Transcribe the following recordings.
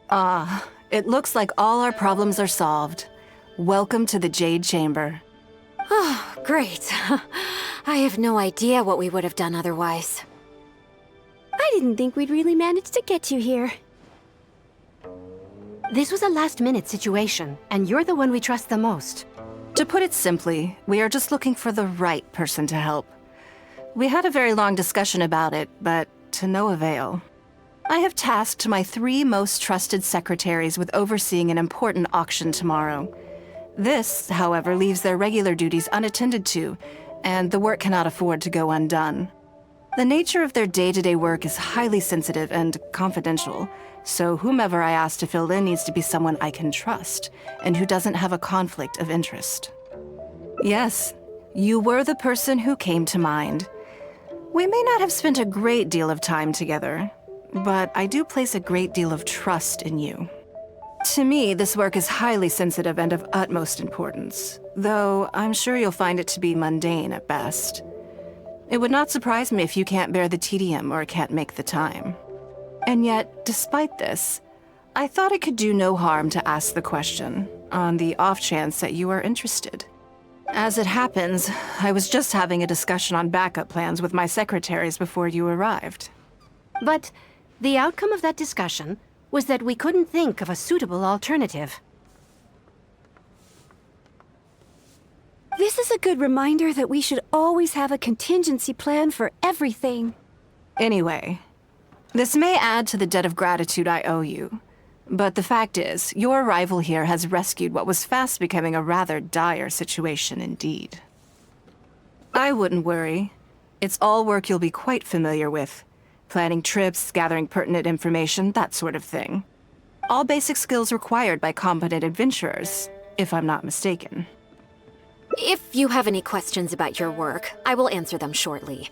It looks like all our problems are solved. Welcome to the Jade Chamber. Oh, great. I have no idea what we would have done otherwise. I didn't think we'd really manage to get you here. This was a last-minute situation, and you're the one we trust the most. To put it simply, we are just looking for the right person to help. We had a very long discussion about it, but to no avail. I have tasked my 3 most trusted secretaries with overseeing an important auction tomorrow. This, however, leaves their regular duties unattended to, and the work cannot afford to go undone. The nature of their day-to-day work is highly sensitive and confidential, so whomever I ask to fill in needs to be someone I can trust, and who doesn't have a conflict of interest. Yes, you were the person who came to mind. We may not have spent a great deal of time together, but I do place a great deal of trust in you. To me, this work is highly sensitive and of utmost importance, though I'm sure you'll find it to be mundane at best. It would not surprise me if you can't bear the tedium or can't make the time. And yet, despite this, I thought it could do no harm to ask the question, on the off chance that you are interested. As it happens, I was just having a discussion on backup plans with my secretaries before you arrived. But the outcome of that discussion was that we couldn't think of a suitable alternative. This is a good reminder that we should always have a contingency plan for everything. Anyway, this may add to the debt of gratitude I owe you, but the fact is, your arrival here has rescued what was fast becoming a rather dire situation indeed. I wouldn't worry. It's all work you'll be quite familiar with. Planning trips, gathering pertinent information, that sort of thing. All basic skills required by competent adventurers, if I'm not mistaken. If you have any questions about your work, I will answer them shortly.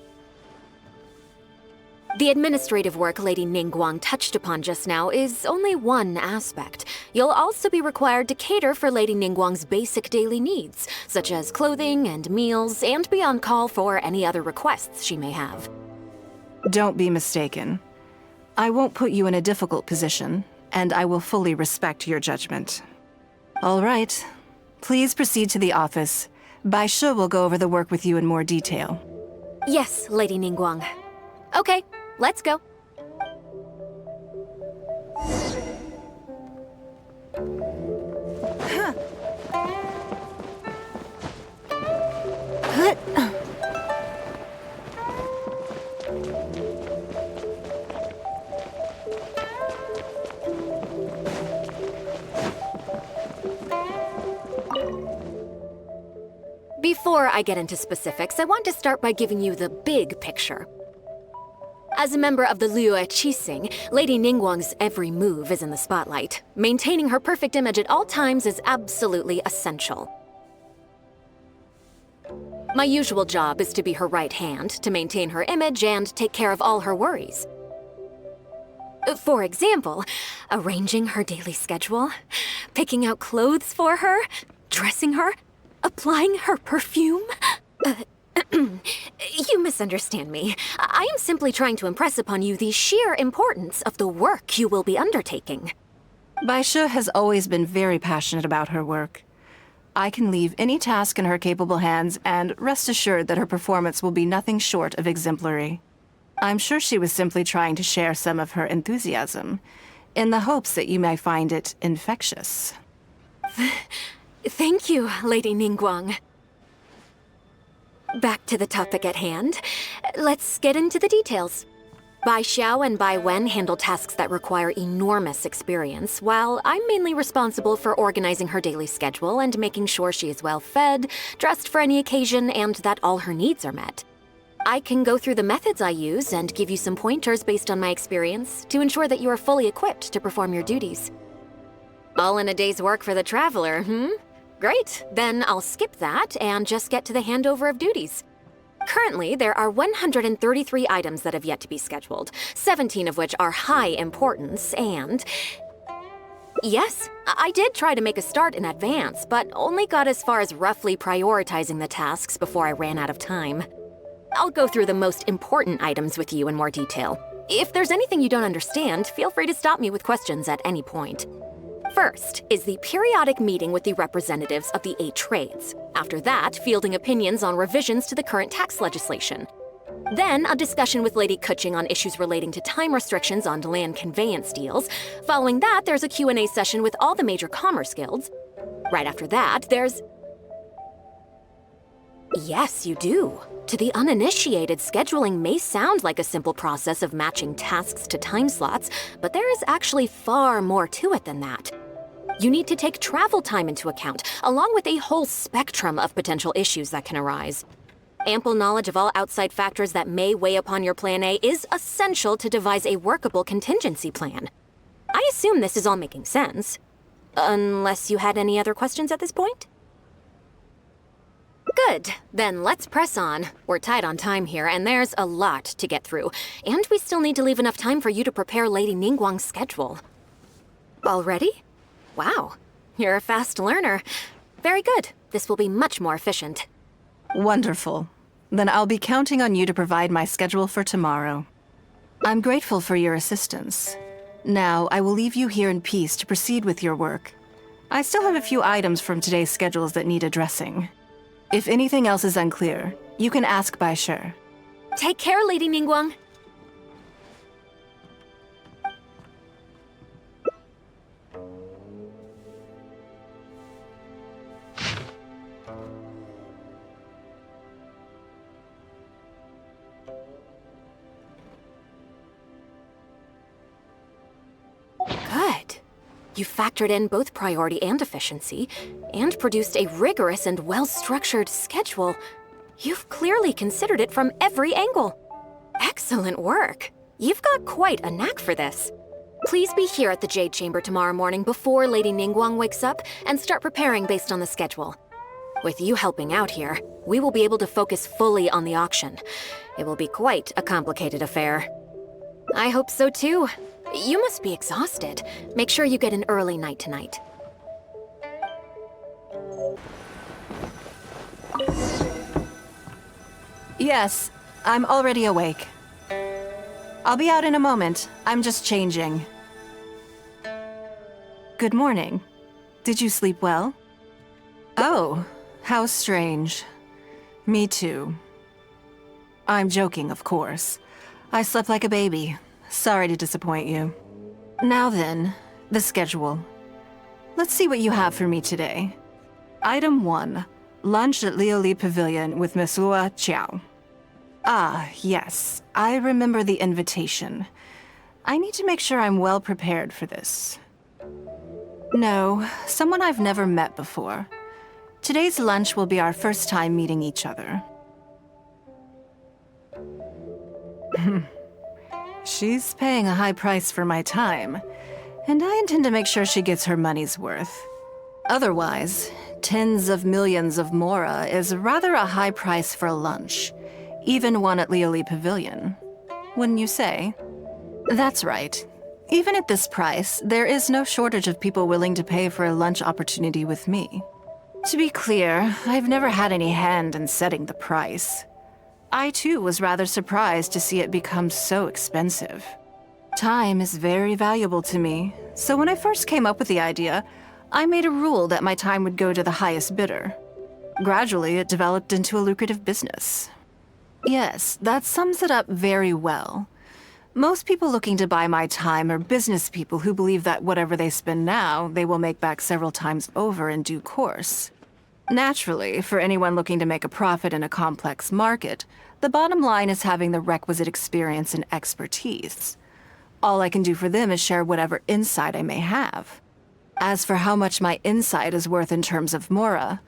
The administrative work Lady Ninguang touched upon just now is only one aspect. You'll also be required to cater for Lady Ninguang's basic daily needs, such as clothing and meals, and be on call for any other requests she may have. Don't be mistaken. I won't put you in a difficult position, and I will fully respect your judgment. All right. Please proceed to the office. Bai Shi will go over the work with you in more detail. Yes, Lady Ninguang. Okay, let's go. Before I get into specifics, I want to start by giving you the big picture. As a member of the Liyue Qixing, Lady Ninguang's every move is in the spotlight. Maintaining her perfect image at all times is absolutely essential. My usual job is to be her right hand, to maintain her image and take care of all her worries. For example, arranging her daily schedule, picking out clothes for her, dressing her, applying her perfume. You misunderstand me. I am simply trying to impress upon you the sheer importance of the work you will be undertaking. Bai Shi has always been very passionate about her work. I can leave any task in her capable hands and rest assured that her performance will be nothing short of exemplary. I'm sure she was simply trying to share some of her enthusiasm, in the hopes that you may find it infectious. Thank you, Lady Ninguang. Back to the topic at hand. Let's get into the details. Bai Xiao and Bai Wen handle tasks that require enormous experience, while I'm mainly responsible for organizing her daily schedule and making sure she is well fed, dressed for any occasion, and that all her needs are met. I can go through the methods I use and give you some pointers based on my experience to ensure that you are fully equipped to perform your duties. All in a day's work for the traveler, Great, then I'll skip that and just get to the handover of duties. Currently, there are 133 items that have yet to be scheduled, 17 of which are high importance, and... Yes, I did try to make a start in advance, but only got as far as roughly prioritizing the tasks before I ran out of time. I'll go through the most important items with you in more detail. If there's anything you don't understand, feel free to stop me with questions at any point. First is the periodic meeting with the representatives of the 8 trades. After that, fielding opinions on revisions to the current tax legislation. Then, a discussion with Lady Kuching on issues relating to time restrictions on land conveyance deals. Following that, there's a Q&A session with all the major commerce guilds. Right after that, there's... Yes, you do. To the uninitiated, scheduling may sound like a simple process of matching tasks to time slots, but there is actually far more to it than that. You need to take travel time into account, along with a whole spectrum of potential issues that can arise. Ample knowledge of all outside factors that may weigh upon your Plan A is essential to devise a workable contingency plan. I assume this is all making sense. Unless you had any other questions at this point? Good. Then let's press on. We're tight on time here, and there's a lot to get through. And we still need to leave enough time for you to prepare Lady Ninguang's schedule. Already? Wow. You're a fast learner. Very good. This will be much more efficient. Wonderful. Then I'll be counting on you to provide my schedule for tomorrow. I'm grateful for your assistance. Now, I will leave you here in peace to proceed with your work. I still have a few items from today's schedules that need addressing. If anything else is unclear, you can ask Bai Shi. Take care, Lady Ninguang. Good. You factored in both priority and efficiency, and produced a rigorous and well-structured schedule. You've clearly considered it from every angle. Excellent work. You've got quite a knack for this. Please be here at the Jade Chamber tomorrow morning before Lady Ninguang wakes up and start preparing based on the schedule. With you helping out here, we will be able to focus fully on the auction. It will be quite a complicated affair. I hope so too. You must be exhausted. Make sure you get an early night tonight. Yes, I'm already awake. I'll be out in a moment. I'm just changing. Good morning. Did you sleep well? Oh, how strange. Me too. I'm joking, of course. I slept like a baby. Sorry to disappoint you. Now then, the schedule. Let's see what you have for me today. Item 1. Lunch at Lioli Pavilion with Miss Lua Chiao. Ah, yes. I remember the invitation. I need to make sure I'm well prepared for this. No, someone I've never met before. Today's lunch will be our first time meeting each other. She's paying a high price for my time, and I intend to make sure she gets her money's worth. Otherwise, tens of millions of mora is rather a high price for lunch, even one at Lioli Pavilion. Wouldn't you say? That's right. Even at this price, there is no shortage of people willing to pay for a lunch opportunity with me. To be clear, I've never had any hand in setting the price. I too was rather surprised to see it become so expensive. Time is very valuable to me, so when I first came up with the idea, I made a rule that my time would go to the highest bidder. Gradually, it developed into a lucrative business. Yes, that sums it up very well. Most people looking to buy my time are business people who believe that whatever they spend now, they will make back several times over in due course. Naturally, for anyone looking to make a profit in a complex market, the bottom line is having the requisite experience and expertise. All I can do for them is share whatever insight I may have. As for how much my insight is worth in terms of mora,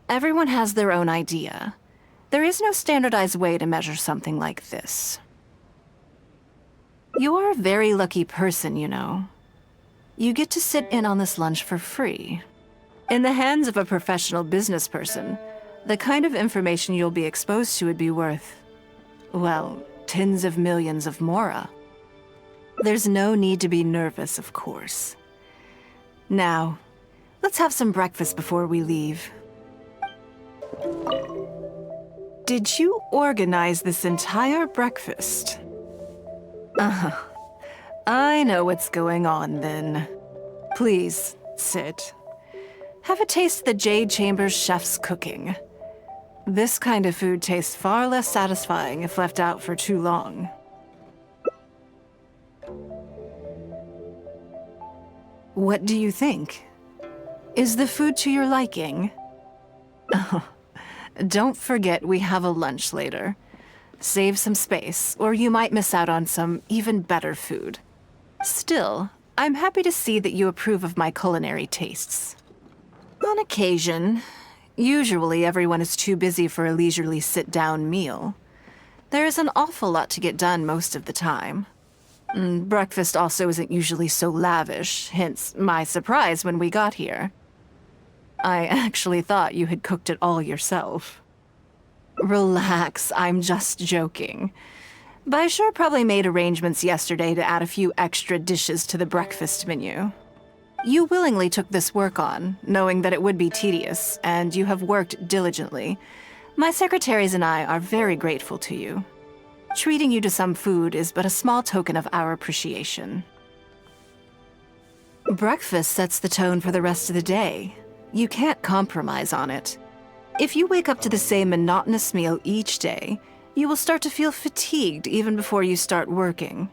everyone has their own idea. There is no standardized way to measure something like this. You're a very lucky person, you know. You get to sit in on this lunch for free. In the hands of a professional business person, the kind of information you'll be exposed to would be worth, well, tens of millions of mora. There's no need to be nervous, of course. Now, let's have some breakfast before we leave. Did you organize this entire breakfast? I know what's going on then. Please, sit. Have a taste of the Jade Chamber's chef's cooking. This kind of food tastes far less satisfying if left out for too long. What do you think? Is the food to your liking? Oh, don't forget we have a lunch later. Save some space, or you might miss out on some even better food. Still, I'm happy to see that you approve of my culinary tastes. On occasion, usually everyone is too busy for a leisurely sit-down meal. There is an awful lot to get done most of the time. Breakfast also isn't usually so lavish, hence my surprise when we got here. I actually thought you had cooked it all yourself. Relax, I'm just joking. Baisha probably made arrangements yesterday to add a few extra dishes to the breakfast menu. You willingly took this work on, knowing that it would be tedious, and you have worked diligently. My secretaries and I are very grateful to you. Treating you to some food is but a small token of our appreciation. Breakfast sets the tone for the rest of the day. You can't compromise on it. If you wake up to the same monotonous meal each day, you will start to feel fatigued even before you start working.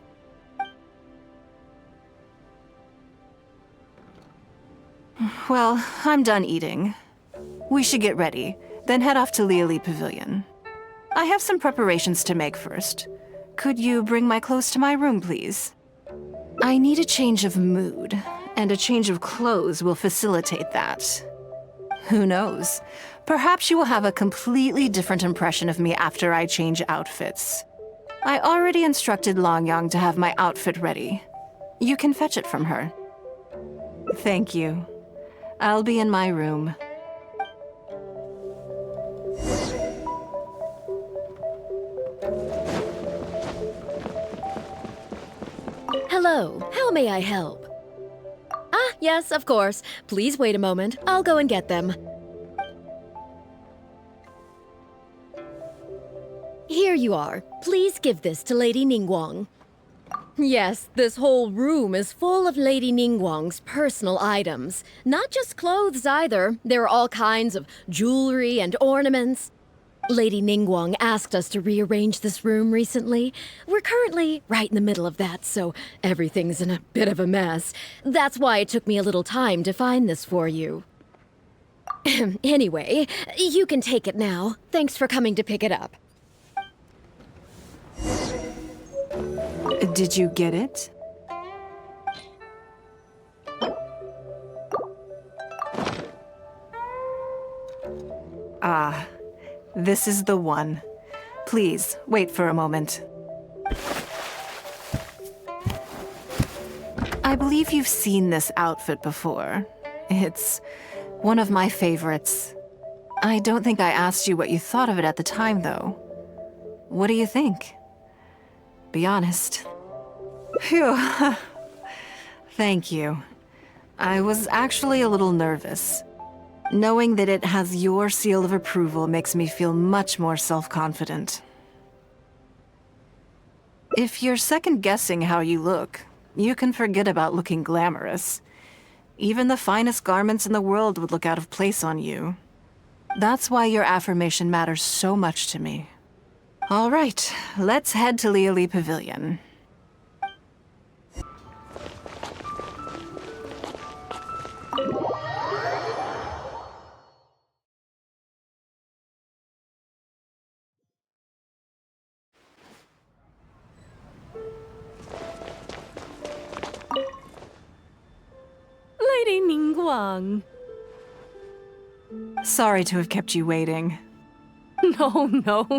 Well, I'm done eating. We should get ready, then head off to Liali Pavilion. I have some preparations to make first. Could you bring my clothes to my room, please? I need a change of mood, and a change of clothes will facilitate that. Who knows? Perhaps you will have a completely different impression of me after I change outfits. I already instructed Longyang to have my outfit ready. You can fetch it from her. Thank you. I'll be in my room. Hello, how may I help? Ah, yes, of course. Please wait a moment. I'll go and get them. Here you are. Please give this to Lady Ninguang. Yes, this whole room is full of Lady Ninguang's personal items. Not just clothes either. There are all kinds of jewelry and ornaments. Lady Ninguang asked us to rearrange this room recently. We're currently right in the middle of that, so everything's in a bit of a mess. That's why it took me a little time to find this for you. Anyway, you can take it now. Thanks for coming to pick it up. Did you get it? Ah, this is the one. Please, wait for a moment. I believe you've seen this outfit before. It's one of my favorites. I don't think I asked you what you thought of it at the time, though. What do you think? Be honest. Phew. Thank you. I was actually a little nervous. Knowing that it has your seal of approval makes me feel much more self-confident. If you're second-guessing how you look, you can forget about looking glamorous. Even the finest garments in the world would look out of place on you. That's why your affirmation matters so much to me. All right, let's head to Liali Pavilion. Lady Ninguang. Sorry to have kept you waiting. No,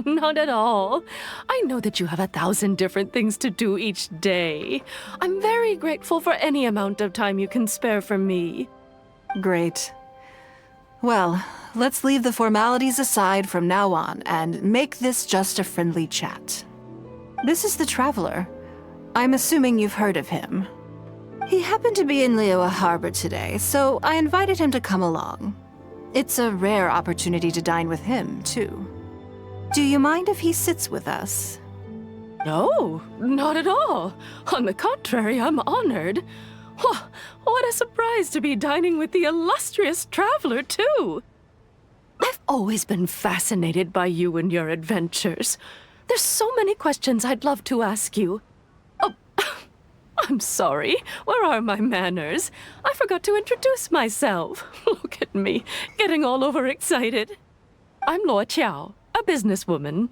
not at all. I know that you have 1,000 different things to do each day. I'm very grateful for any amount of time you can spare for me. Great. Well, let's leave the formalities aside from now on and make this just a friendly chat. This is the Traveler. I'm assuming you've heard of him. He happened to be in Liyue Harbor today, so I invited him to come along. It's a rare opportunity to dine with him, too. Do you mind if he sits with us? No, not at all. On the contrary, I'm honored. What a surprise to be dining with the illustrious traveler, too. I've always been fascinated by you and your adventures. There's so many questions I'd love to ask you. Oh, I'm sorry. Where are my manners? I forgot to introduce myself. Look at me, getting all overexcited. I'm Luo Qiao, a businesswoman.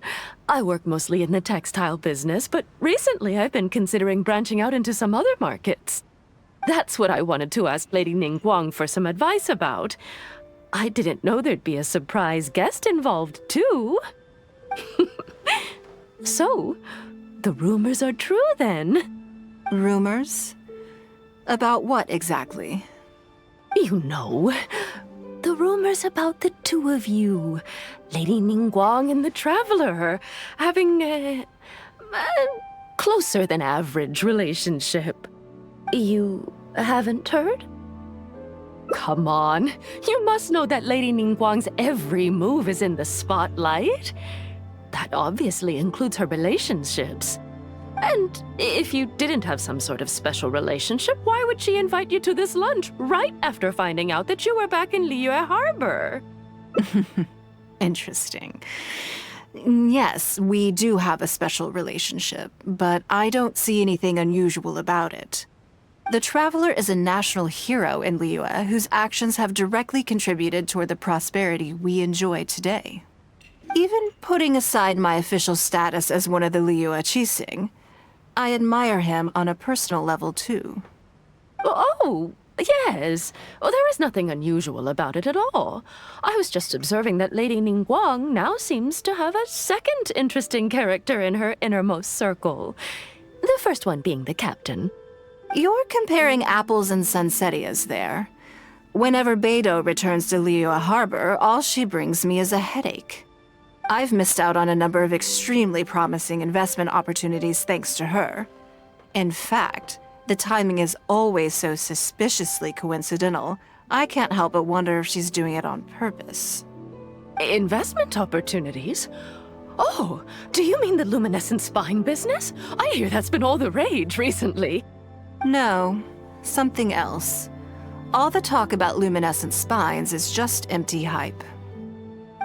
I work mostly in the textile business, but recently I've been considering branching out into some other markets. That's what I wanted to ask Lady Ninguang for some advice about. I didn't know there'd be a surprise guest involved, too. So, the rumors are true, then? Rumors? About what exactly? You know, the rumors about the two of you, Lady Ninguang and the Traveler, having a closer than average relationship. You haven't heard? Come on, you must know that Lady Ninguang's every move is in the spotlight. That obviously includes her relationships. And if you didn't have some sort of special relationship, why would she invite you to this lunch right after finding out that you were back in Liyue Harbor? Interesting. Yes, we do have a special relationship, but I don't see anything unusual about it. The Traveler is a national hero in Liyue whose actions have directly contributed toward the prosperity we enjoy today. Even putting aside my official status as one of the Liyue Qixing, I admire him on a personal level too. Oh, yes. Well, there is nothing unusual about it at all. I was just observing that Lady Ninguang now seems to have a second interesting character in her innermost circle. The first one being the captain. You're comparing apples and sunsettias there. Whenever Beidou returns to Liyue Harbor, all she brings me is a headache. I've missed out on a number of extremely promising investment opportunities thanks to her. In fact, the timing is always so suspiciously coincidental, I can't help but wonder if she's doing it on purpose. Investment opportunities? Oh, do you mean the luminescent spine business? I hear that's been all the rage recently. No, something else. All the talk about luminescent spines is just empty hype.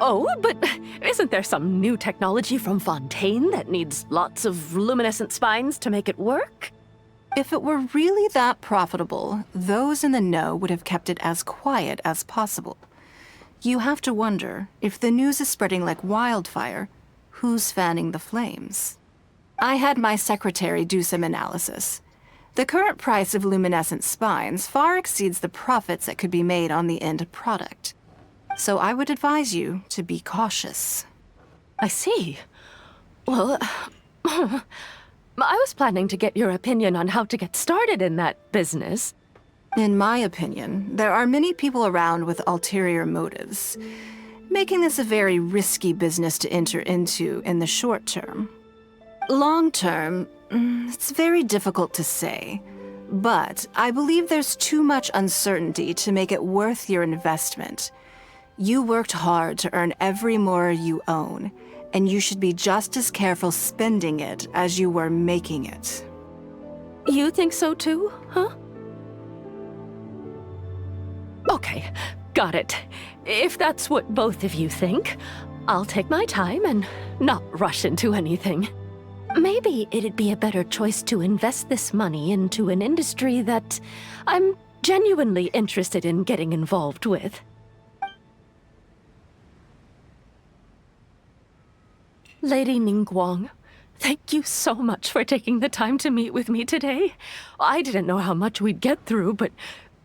Oh, but isn't there some new technology from Fontaine that needs lots of luminescent spines to make it work? If it were really that profitable, those in the know would have kept it as quiet as possible. You have to wonder, if the news is spreading like wildfire, who's fanning the flames? I had my secretary do some analysis. The current price of luminescent spines far exceeds the profits that could be made on the end product. So I would advise you to be cautious. I see. Well, I was planning to get your opinion on how to get started in that business. In my opinion, there are many people around with ulterior motives, making this a very risky business to enter into in the short term. Long term, it's very difficult to say, but I believe there's too much uncertainty to make it worth your investment. You worked hard to earn every more you own, and you should be just as careful spending it as you were making it. You think so too, huh? Okay, got it. If that's what both of you think, I'll take my time and not rush into anything. Maybe it'd be a better choice to invest this money into an industry that I'm genuinely interested in getting involved with. Lady Ninguang, thank you so much for taking the time to meet with me today. I didn't know how much we'd get through, but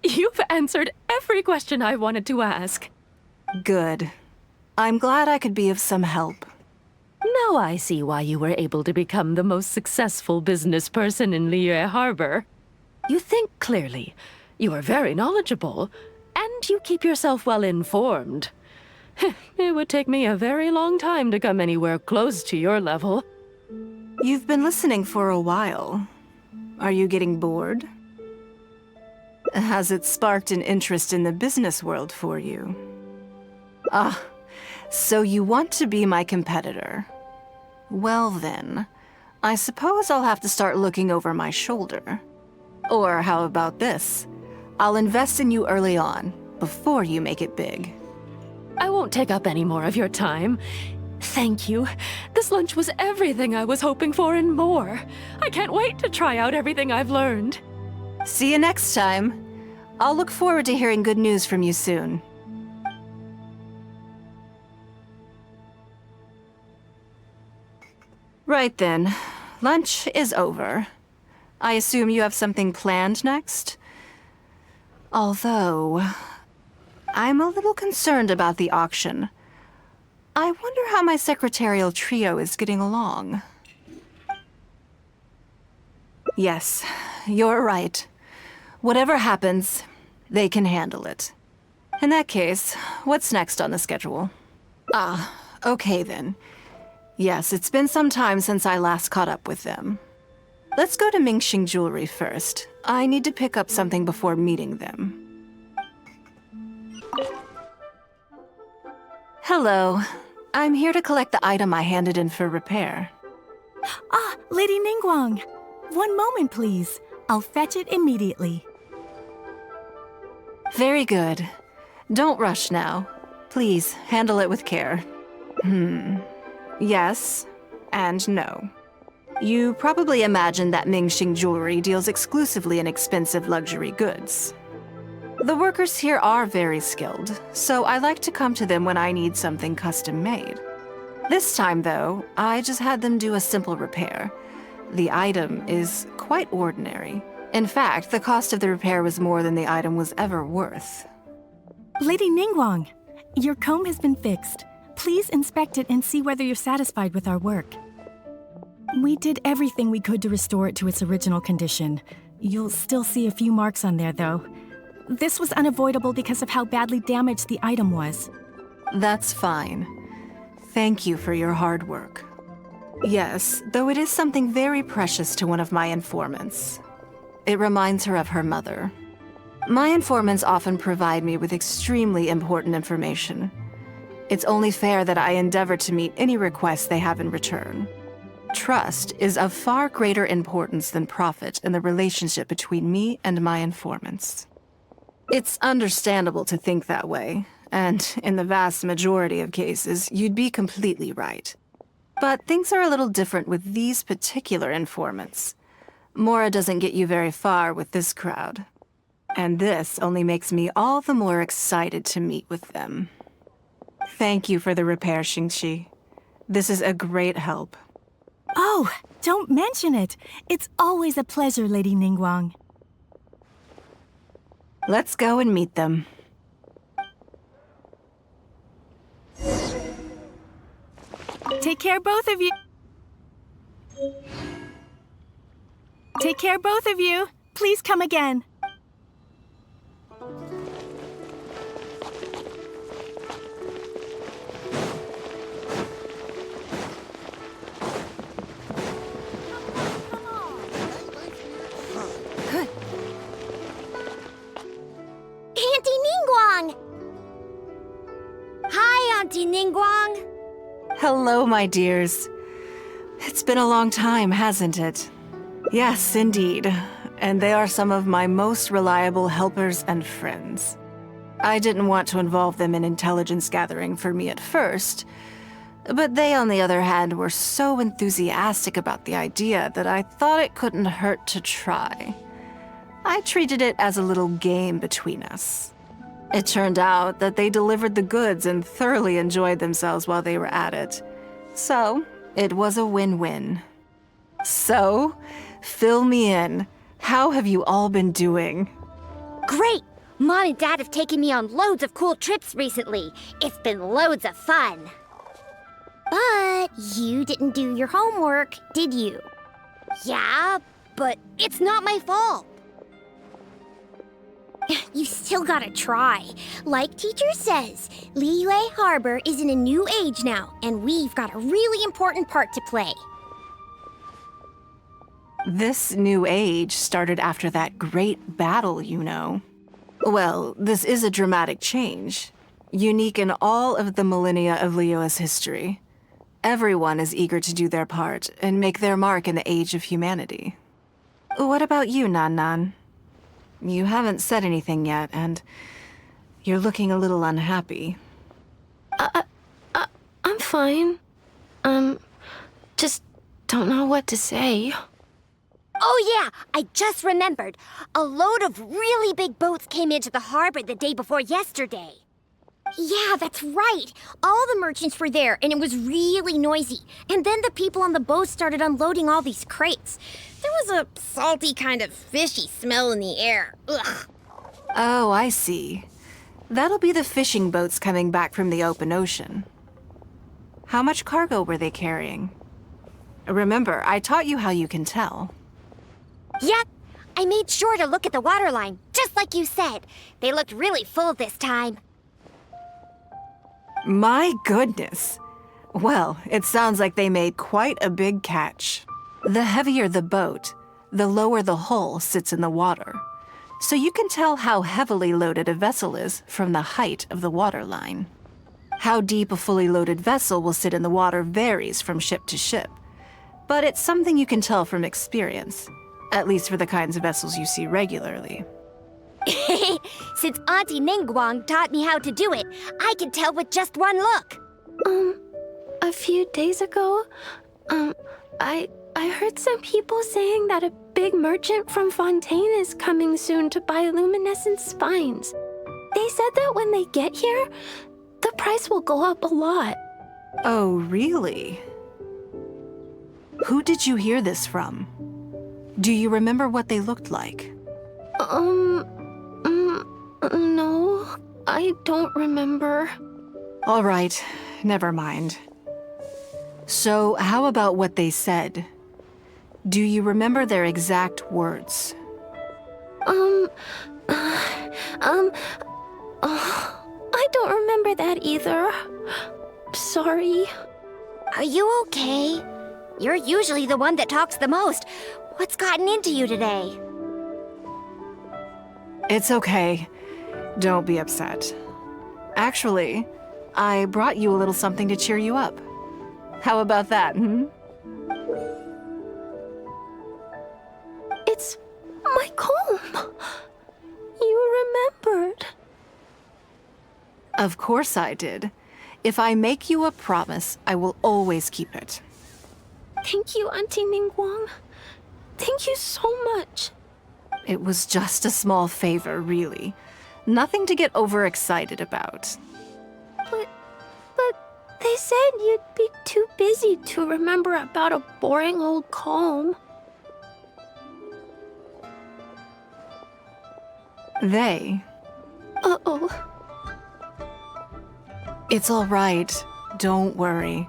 you've answered every question I wanted to ask. Good. I'm glad I could be of some help. Now I see why you were able to become the most successful business person in Liyue Harbor. You think clearly, you are very knowledgeable, and you keep yourself well informed. It would take me a very long time to come anywhere close to your level. You've been listening for a while. Are you getting bored? Has it sparked an interest in the business world for you? So you want to be my competitor. Well then, I suppose I'll have to start looking over my shoulder. Or how about this? I'll invest in you early on, before you make it big. I won't take up any more of your time. Thank you. This lunch was everything I was hoping for and more. I can't wait to try out everything I've learned. See you next time. I'll look forward to hearing good news from you soon. Right then. Lunch is over. I assume you have something planned next? Although, I'm a little concerned about the auction. I wonder how my secretarial trio is getting along. Yes, you're right. Whatever happens, they can handle it. In that case, what's next on the schedule? Okay then. Yes, it's been some time since I last caught up with them. Let's go to Mingxing Jewelry first. I need to pick up something before meeting them. Hello. I'm here to collect the item I handed in for repair. Ah, Lady Ninguang. One moment, please. I'll fetch it immediately. Very good. Don't rush now. Please, handle it with care. Yes and no. You probably imagine that Mingxing Jewelry deals exclusively in expensive luxury goods. The workers here are very skilled, so I like to come to them when I need something custom-made. This time, though, I just had them do a simple repair. The item is quite ordinary. In fact, the cost of the repair was more than the item was ever worth. Lady Ninguang, your comb has been fixed. Please inspect it and see whether you're satisfied with our work. We did everything we could to restore it to its original condition. You'll still see a few marks on there, though. This was unavoidable because of how badly damaged the item was. That's fine. Thank you for your hard work. Yes, though it is something very precious to one of my informants. It reminds her of her mother. My informants often provide me with extremely important information. It's only fair that I endeavor to meet any requests they have in return. Trust is of far greater importance than profit in the relationship between me and my informants. It's understandable to think that way, and in the vast majority of cases, you'd be completely right. But things are a little different with these particular informants. Mora doesn't get you very far with this crowd. And this only makes me all the more excited to meet with them. Thank you for the repair, Xingxi. This is a great help. Oh, don't mention it. It's always a pleasure, Lady Ninguang. Let's go and meet them. Take care, both of you. Take care, both of you. Please come again. Auntie Ninguang! Hi, Auntie Ninguang! Hello, my dears. It's been a long time, hasn't it? Yes, indeed. And they are some of my most reliable helpers and friends. I didn't want to involve them in intelligence gathering for me at first, but they, on the other hand, were so enthusiastic about the idea that I thought it couldn't hurt to try. I treated it as a little game between us. It turned out that they delivered the goods and thoroughly enjoyed themselves while they were at it. So, it was a win-win. So, fill me in. How have you all been doing? Great! Mom and Dad have taken me on loads of cool trips recently. It's been loads of fun. But you didn't do your homework, did you? Yeah, but it's not my fault. You still gotta try. Like teacher says, Liyue Harbor is in a new age now, and we've got a really important part to play. This new age started after that great battle, you know. Well, this is a dramatic change, unique in all of the millennia of Liyue's history. Everyone is eager to do their part and make their mark in the age of humanity. What about you, Nan Nan? You haven't said anything yet, and you're looking a little unhappy. I'm fine. Just don't know what to say. Oh yeah, I just remembered. A load of really big boats came into the harbor the day before yesterday. Yeah, that's right. All the merchants were there, and it was really noisy. And then the people on the boat started unloading all these crates. There was a salty kind of fishy smell in the air. Ugh. Oh, I see. That'll be the fishing boats coming back from the open ocean. How much cargo were they carrying? Remember, I taught you how you can tell. Yep, I made sure to look at the waterline, just like you said. They looked really full this time. My goodness. Well, it sounds like they made quite a big catch. The heavier the boat, the lower the hull sits in the water. So you can tell how heavily loaded a vessel is from the height of the waterline. How deep a fully loaded vessel will sit in the water varies from ship to ship. But it's something you can tell from experience, at least for the kinds of vessels you see regularly. Since Auntie Ninguang taught me how to do it, I can tell with just one look. A few days ago, I heard some people saying that a big merchant from Fontaine is coming soon to buy luminescent spines. They said that when they get here, the price will go up a lot. Oh, really? Who did you hear this from? Do you remember what they looked like? No, I don't remember. All right, never mind. So, how about what they said? Do you remember their exact words? I don't remember that either. Sorry. Are you okay? You're usually the one that talks the most. What's gotten into you today? It's okay. Don't be upset. Actually, I brought you a little something to cheer you up. How about that, It's my comb. You remembered. Of course I did. If I make you a promise, I will always keep it. Thank you, Auntie Ninguang. Thank you so much. It was just a small favor, really. Nothing to get overexcited about. But they said you'd be too busy to remember about a boring old comb. They? Uh-oh. It's all right. Don't worry.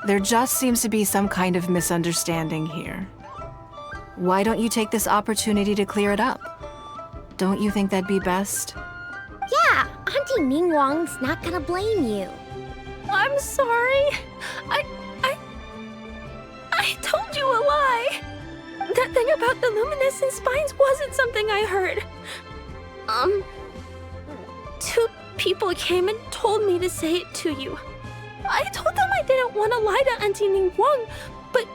There just seems to be some kind of misunderstanding here. Why don't you take this opportunity to clear it up? Don't you think that'd be best? Yeah, Auntie Ninguang's not gonna blame you. I'm sorry. I told you a lie. That thing about the luminescent spines wasn't something I heard. Two people came and told me to say it to you. I told them I didn't want to lie to Auntie Ninguang, but,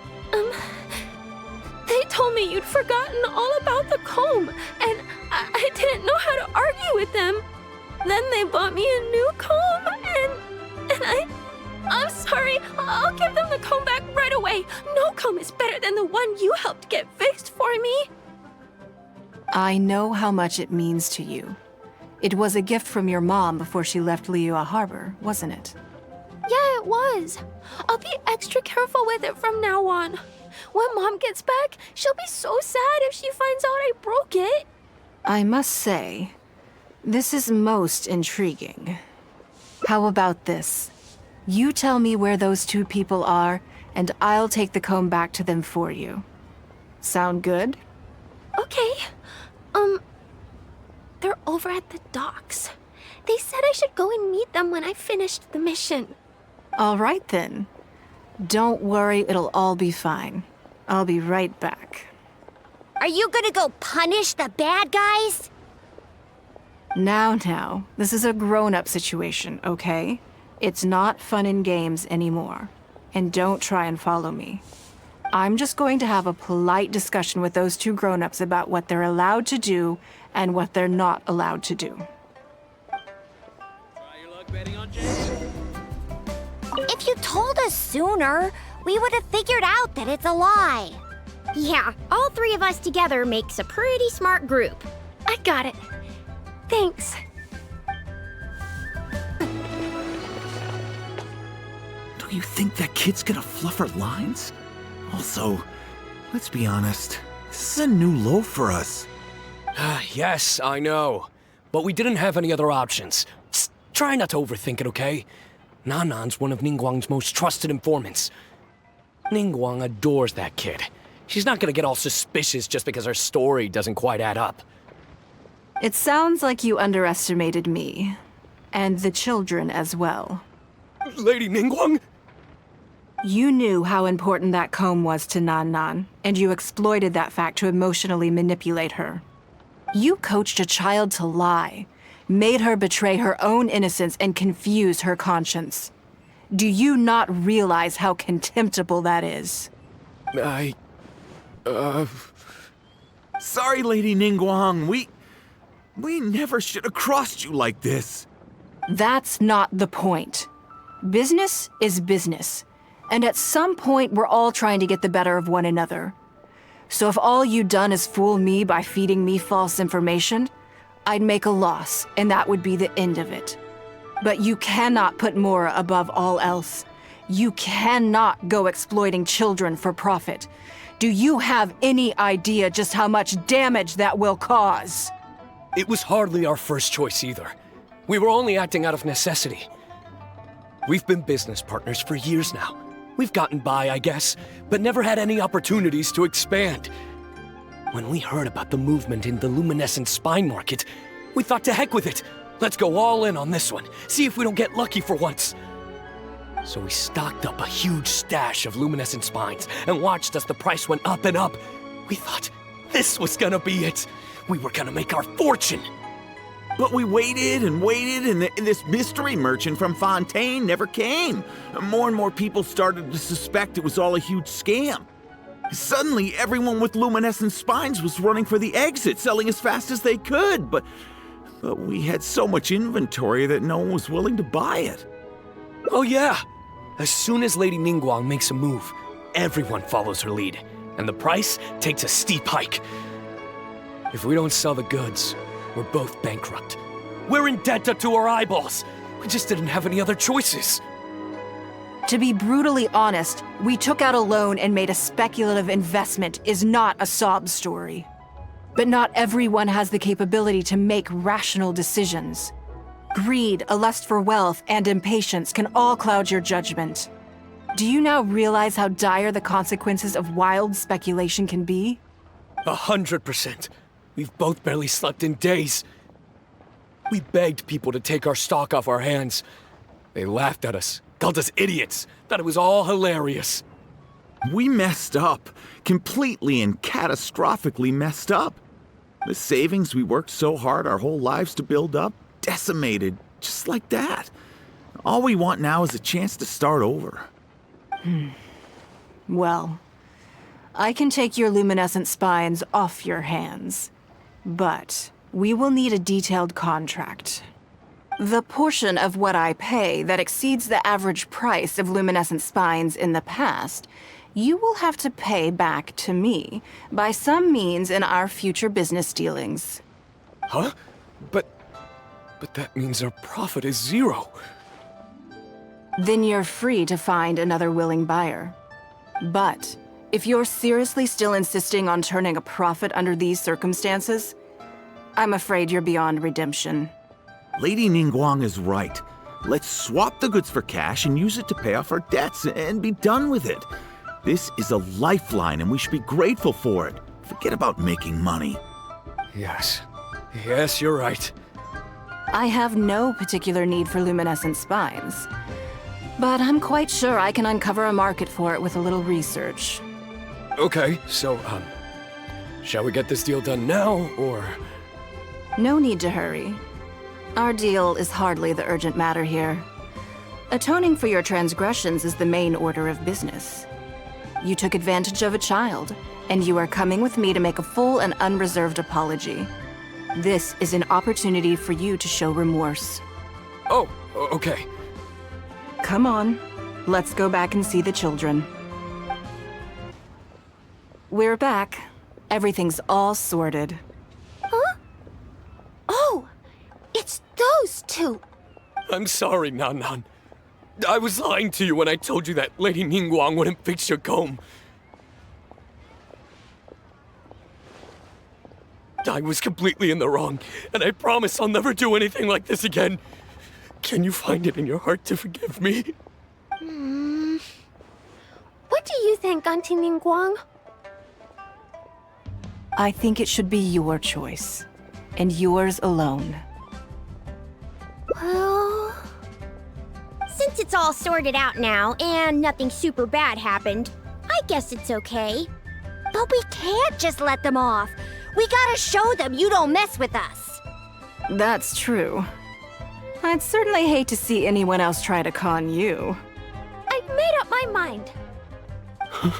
they told me you'd forgotten all about the comb, and I didn't know how to argue with them. Then they bought me a new comb, and I'm sorry. I'll give them the comb back right away. No comb is better than the one you helped get fixed for me. I know how much it means to you. It was a gift from your mom before she left Liyue Harbor, wasn't it? Yeah, it was. I'll be extra careful with it from now on. When Mom gets back, she'll be so sad if she finds out I broke it. I must say, this is most intriguing. How about this? You tell me where those two people are, and I'll take the comb back to them for you. Sound good? Okay. They're over at the docks. They said I should go and meet them when I finished the mission. All right then. Don't worry, it'll all be fine. I'll be right back. Are you gonna go punish the bad guys? Now, this is a grown-up situation, okay? It's not fun and games anymore. And don't try and follow me. I'm just going to have a polite discussion with those two grown-ups about what they're allowed to do and what they're not allowed to do. If you told us sooner, we would have figured out that it's a lie. Yeah, all three of us together makes a pretty smart group. I got it. Thanks. Do you think that kid's gonna fluff her lines? Also, let's be honest, this is a new low for us. Yes, I know. But we didn't have any other options. Just try not to overthink it, okay? Nanan's one of Ninguang's most trusted informants. Ninguang adores that kid. She's not gonna get all suspicious just because her story doesn't quite add up. It sounds like you underestimated me. And the children as well. Lady Ninguang? You knew how important that comb was to Nan, and you exploited that fact to emotionally manipulate her. You coached a child to lie, made her betray her own innocence and confuse her conscience. Do you not realize how contemptible that is? Sorry, Lady Ninguang, we never should have crossed you like this. That's not the point. Business is business. And at some point, we're all trying to get the better of one another. So if all you've done is fool me by feeding me false information, I'd make a loss, and that would be the end of it. But you cannot put Mora above all else. You cannot go exploiting children for profit. Do you have any idea just how much damage that will cause? It was hardly our first choice either. We were only acting out of necessity. We've been business partners for years now. We've gotten by, I guess, but never had any opportunities to expand. When we heard about the movement in the luminescent spine market, we thought to heck with it. Let's go all in on this one, see if we don't get lucky for once. So we stocked up a huge stash of luminescent spines and watched as the price went up and up. We thought this was gonna be it. We were gonna make our fortune. But we waited and waited, and this mystery merchant from Fontaine never came. More and more people started to suspect it was all a huge scam. Suddenly, everyone with luminescent spines was running for the exit, selling as fast as they could, but we had so much inventory that no one was willing to buy it. Oh yeah! As soon as Lady Ninguang makes a move, everyone follows her lead, and the price takes a steep hike. If we don't sell the goods, we're both bankrupt. We're in debt up to our eyeballs. We just didn't have any other choices. To be brutally honest, we took out a loan and made a speculative investment is not a sob story. But not everyone has the capability to make rational decisions. Greed, a lust for wealth, and impatience can all cloud your judgment. Do you now realize how dire the consequences of wild speculation can be? 100%. We've both barely slept in days. We begged people to take our stock off our hands. They laughed at us, called us idiots, thought it was all hilarious. We messed up, completely and catastrophically messed up. The savings we worked so hard our whole lives to build up, decimated, just like that. All we want now is a chance to start over. Well, I can take your luminescent spines off your hands. But we will need a detailed contract. The portion of what I pay that exceeds the average price of luminescent spines in the past, you will have to pay back to me by some means in our future business dealings. Huh? But that means our profit is zero. Then you're free to find another willing buyer. But if you're seriously still insisting on turning a profit under these circumstances, I'm afraid you're beyond redemption. Lady Ninguang is right. Let's swap the goods for cash and use it to pay off our debts and be done with it. This is a lifeline and we should be grateful for it. Forget about making money. Yes, you're right. I have no particular need for luminescent spines, but I'm quite sure I can uncover a market for it with a little research. Okay, so, shall we get this deal done now, or? No need to hurry. Our deal is hardly the urgent matter here. Atoning for your transgressions is the main order of business. You took advantage of a child, and you are coming with me to make a full and unreserved apology. This is an opportunity for you to show remorse. Oh, okay. Come on, let's go back and see the children. We're back. Everything's all sorted. Huh? Oh, it's those two. I'm sorry, Nan Nan. I was lying to you when I told you that Lady Ninguang wouldn't fix your comb. I was completely in the wrong, and I promise I'll never do anything like this again. Can you find it in your heart to forgive me? What do you think, Auntie Ninguang? I think it should be your choice, and yours alone. Well... Since it's all sorted out now and nothing super bad happened, I guess it's okay. But we can't just let them off. We gotta show them you don't mess with us. That's true. I'd certainly hate to see anyone else try to con you. I've made up my mind. I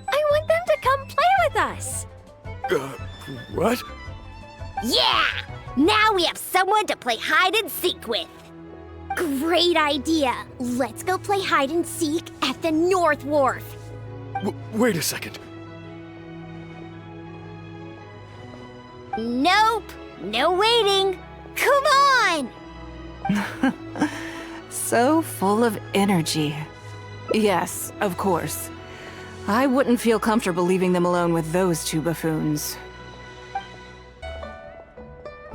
want them to come play with us. What? Yeah! Now we have someone to play hide and seek with. Great idea. Let's go play hide and seek at the North Wharf. Wait a second. Nope. No waiting. Come on! So full of energy. Yes, of course. I wouldn't feel comfortable leaving them alone with those two buffoons.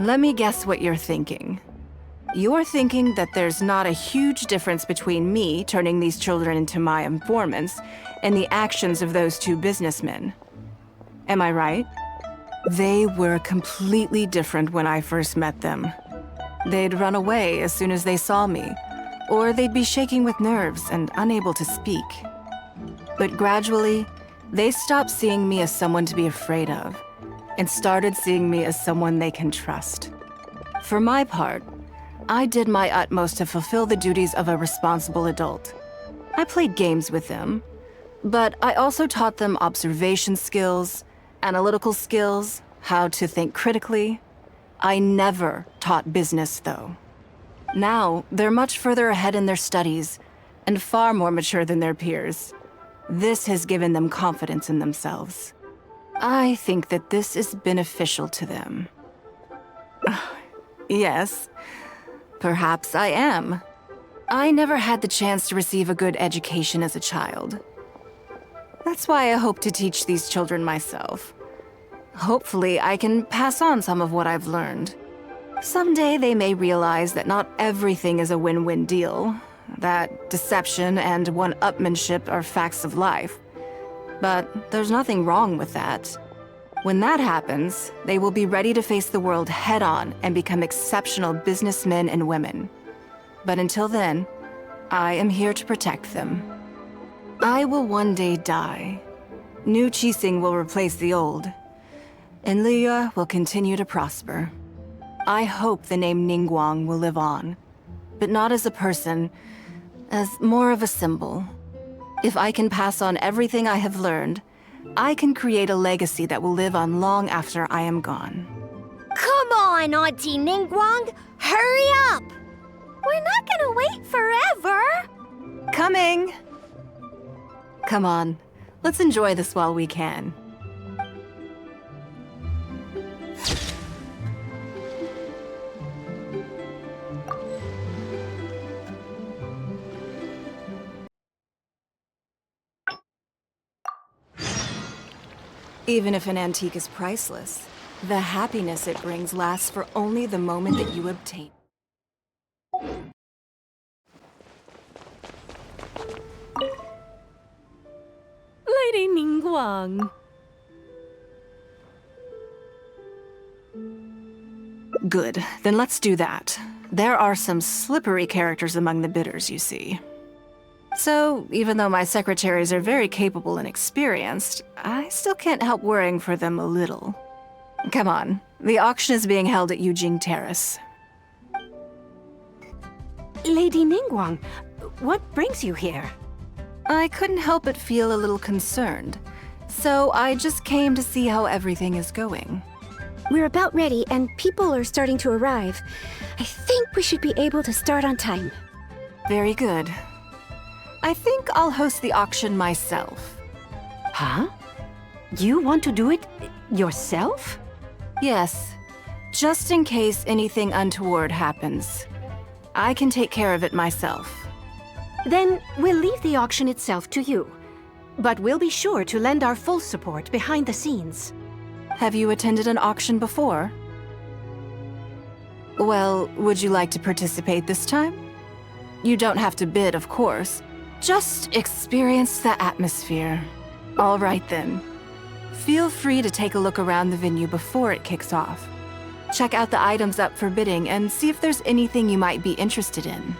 Let me guess what you're thinking. You're thinking that there's not a huge difference between me turning these children into my informants and the actions of those two businessmen. Am I right? They were completely different when I first met them. They'd run away as soon as they saw me, or they'd be shaking with nerves and unable to speak. But gradually, they stopped seeing me as someone to be afraid of, and started seeing me as someone they can trust. For my part, I did my utmost to fulfill the duties of a responsible adult. I played games with them, but I also taught them observation skills, analytical skills, how to think critically. I never taught business, though. Now, they're much further ahead in their studies, and far more mature than their peers. This has given them confidence in themselves. I think that this is beneficial to them. Yes, perhaps I am. I never had the chance to receive a good education as a child. That's why I hope to teach these children myself. Hopefully, I can pass on some of what I've learned. Someday they may realize that not everything is a win-win deal, that deception and one-upmanship are facts of life. But there's nothing wrong with that. When that happens, they will be ready to face the world head-on and become exceptional businessmen and women. But until then, I am here to protect them. I will one day die. New Qixing will replace the old, and Liyue will continue to prosper. I hope the name Ninguang will live on, but not as a person, as more of a symbol. If I can pass on everything I have learned, I can create a legacy that will live on long after I am gone. Come on, Auntie Ninguang! Hurry up! We're not gonna wait forever! Coming! Come on, let's enjoy this while we can. Even if an antique is priceless, the happiness it brings lasts for only the moment that you obtain. Lady Ninguang. Good, then let's do that. There are some slippery characters among the bidders, you see. So, even though my secretaries are very capable and experienced, I still can't help worrying for them a little. Come on, the auction is being held at Yujing Terrace. Lady Ninguang, what brings you here? I couldn't help but feel a little concerned, so I just came to see how everything is going. We're about ready, and people are starting to arrive. I think we should be able to start on time. Very good. I think I'll host the auction myself. Huh? You want to do it yourself? Yes, just in case anything untoward happens. I can take care of it myself. Then we'll leave the auction itself to you. But we'll be sure to lend our full support behind the scenes. Have you attended an auction before? Well, would you like to participate this time? You don't have to bid, of course. Just experience the atmosphere. All right then. Feel free to take a look around the venue before it kicks off. Check out the items up for bidding and see if there's anything you might be interested in.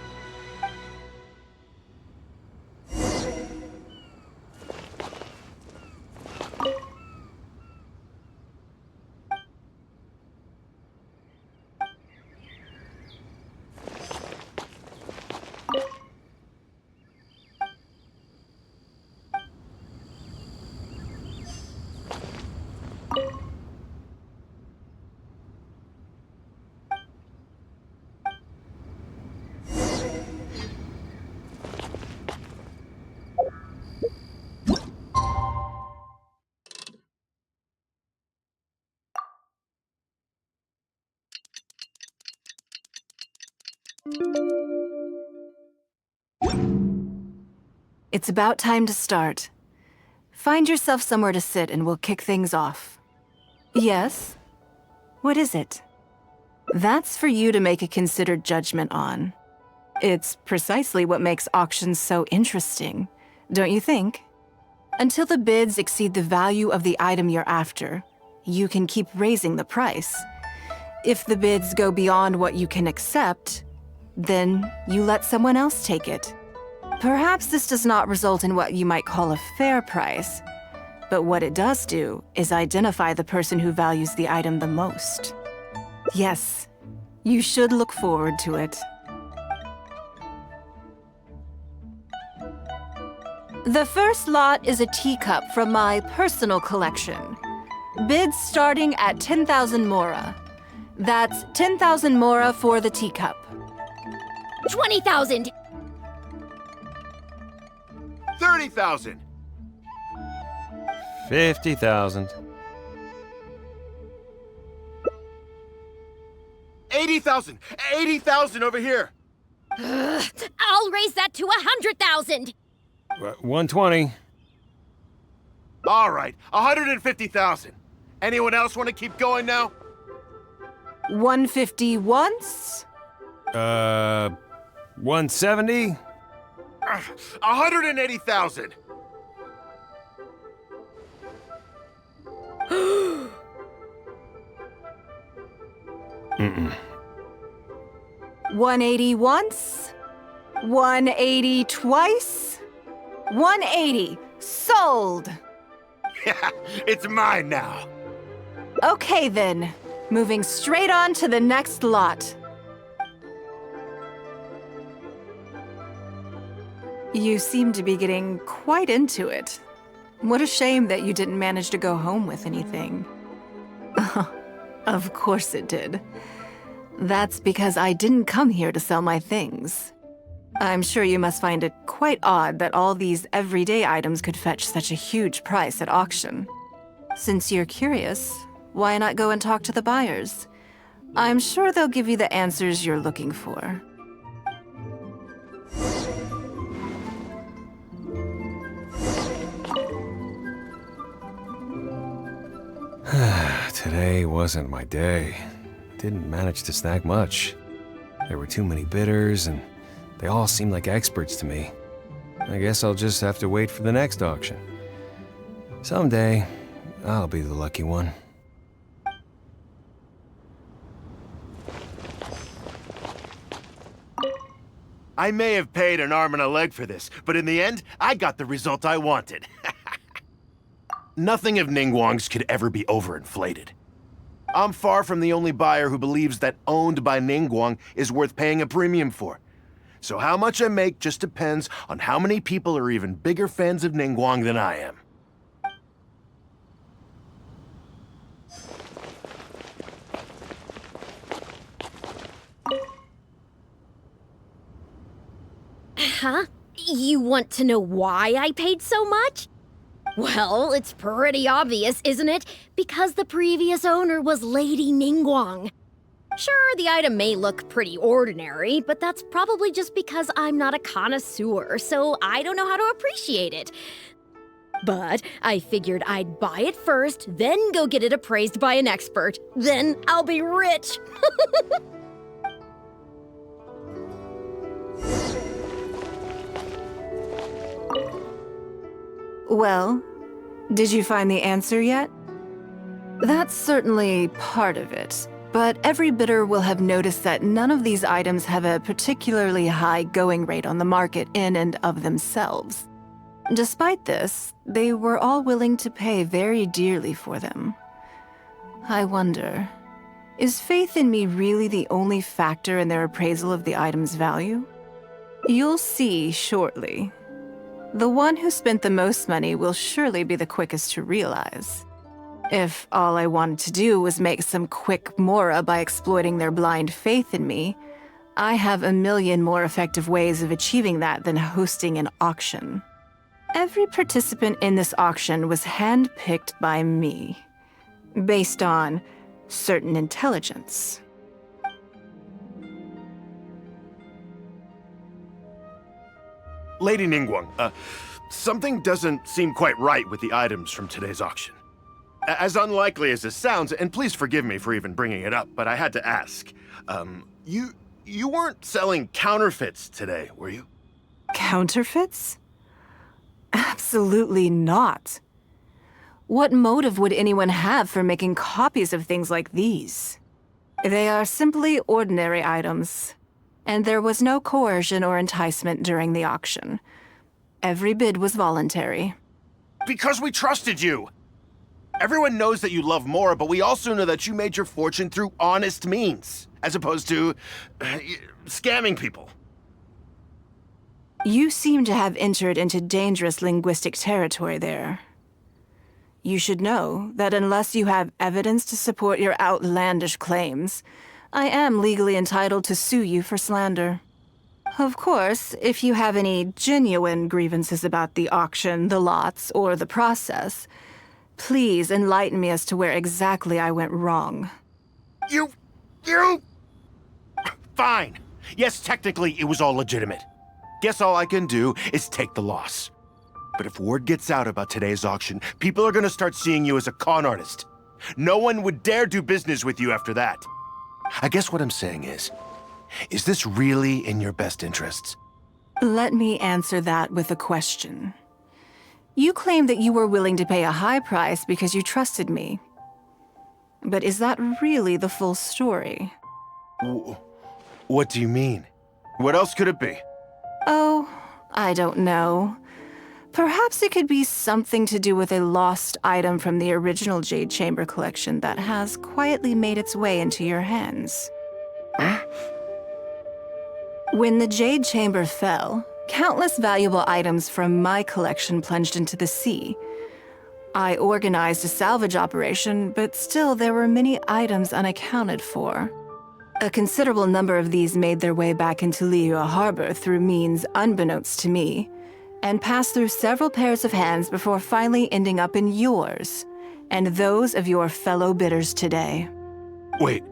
It's about time to start. Find yourself somewhere to sit and we'll kick things off. Yes? What is it? That's for you to make a considered judgment on. It's precisely what makes auctions so interesting, don't you think? Until the bids exceed the value of the item you're after, you can keep raising the price. If the bids go beyond what you can accept, then you let someone else take it. Perhaps this does not result in what you might call a fair price, but what it does do is identify the person who values the item the most. Yes, you should look forward to it. The first lot is a teacup from my personal collection. Bids starting at 10,000 mora. That's 10,000 mora for the teacup. 20,000! 30,000! 50,000. 80,000! 80,000 over here! I'll raise that to 100,000! 120. All right, 150,000. Anyone else want to keep going now? 150 once? 170? 180,000. Mm-mm. 180 once? 180 twice? 180. Sold! Yeah, it's mine now. Okay then. Moving straight on to the next lot. You seem to be getting quite into it. What a shame that you didn't manage to go home with anything. Of course it did. That's because I didn't come here to sell my things. I'm sure you must find it quite odd that all these everyday items could fetch such a huge price at auction. Since you're curious, why not go and talk to the buyers? I'm sure they'll give you the answers you're looking for. Today wasn't my day. Didn't manage to snag much. There were too many bidders, and they all seemed like experts to me. I guess I'll just have to wait for the next auction. Someday, I'll be the lucky one. I may have paid an arm and a leg for this, but in the end, I got the result I wanted. Nothing of Ninguang's could ever be overinflated. I'm far from the only buyer who believes that owned by Ninguang is worth paying a premium for. So how much I make just depends on how many people are even bigger fans of Ninguang than I am. Huh? You want to know why I paid so much? Well, it's pretty obvious, isn't it? Because the previous owner was Lady Ninguang. Sure, the item may look pretty ordinary, but that's probably just because I'm not a connoisseur, so I don't know how to appreciate it. But I figured I'd buy it first, then go get it appraised by an expert. Then I'll be rich. Well, did you find the answer yet? That's certainly part of it, but every bidder will have noticed that none of these items have a particularly high going rate on the market in and of themselves. Despite this, they were all willing to pay very dearly for them. I wonder, is faith in me really the only factor in their appraisal of the item's value? You'll see shortly. The one who spent the most money will surely be the quickest to realize. If all I wanted to do was make some quick mora by exploiting their blind faith in me, I have a million more effective ways of achieving that than hosting an auction. Every participant in this auction was handpicked by me, based on certain intelligence. Lady Ninguang, something doesn't seem quite right with the items from today's auction. As unlikely as this sounds, and please forgive me for even bringing it up, but I had to ask. You weren't selling counterfeits today, were you? Counterfeits? Absolutely not. What motive would anyone have for making copies of things like these? They are simply ordinary items, and there was no coercion or enticement during the auction. Every bid was voluntary. Because we trusted you! Everyone knows that you love Mora, but we also know that you made your fortune through honest means, as opposed to scamming people. You seem to have entered into dangerous linguistic territory there. You should know that unless you have evidence to support your outlandish claims, I am legally entitled to sue you for slander. Of course, if you have any genuine grievances about the auction, the lots, or the process, please enlighten me as to where exactly I went wrong. You... Fine. Yes, technically it was all legitimate. Guess all I can do is take the loss. But if word gets out about today's auction, people are gonna start seeing you as a con artist. No one would dare do business with you after that. I guess what I'm saying is this really in your best interests? Let me answer that with a question. You claim that you were willing to pay a high price because you trusted me. But is that really the full story? What do you mean? What else could it be? Oh, I don't know. Perhaps it could be something to do with a lost item from the original Jade Chamber collection that has quietly made its way into your hands. Huh? When the Jade Chamber fell, countless valuable items from my collection plunged into the sea. I organized a salvage operation, but still there were many items unaccounted for. A considerable number of these made their way back into Liyue Harbor through means unbeknownst to me, and passed through several pairs of hands before finally ending up in yours, and those of your fellow bidders today. Wait,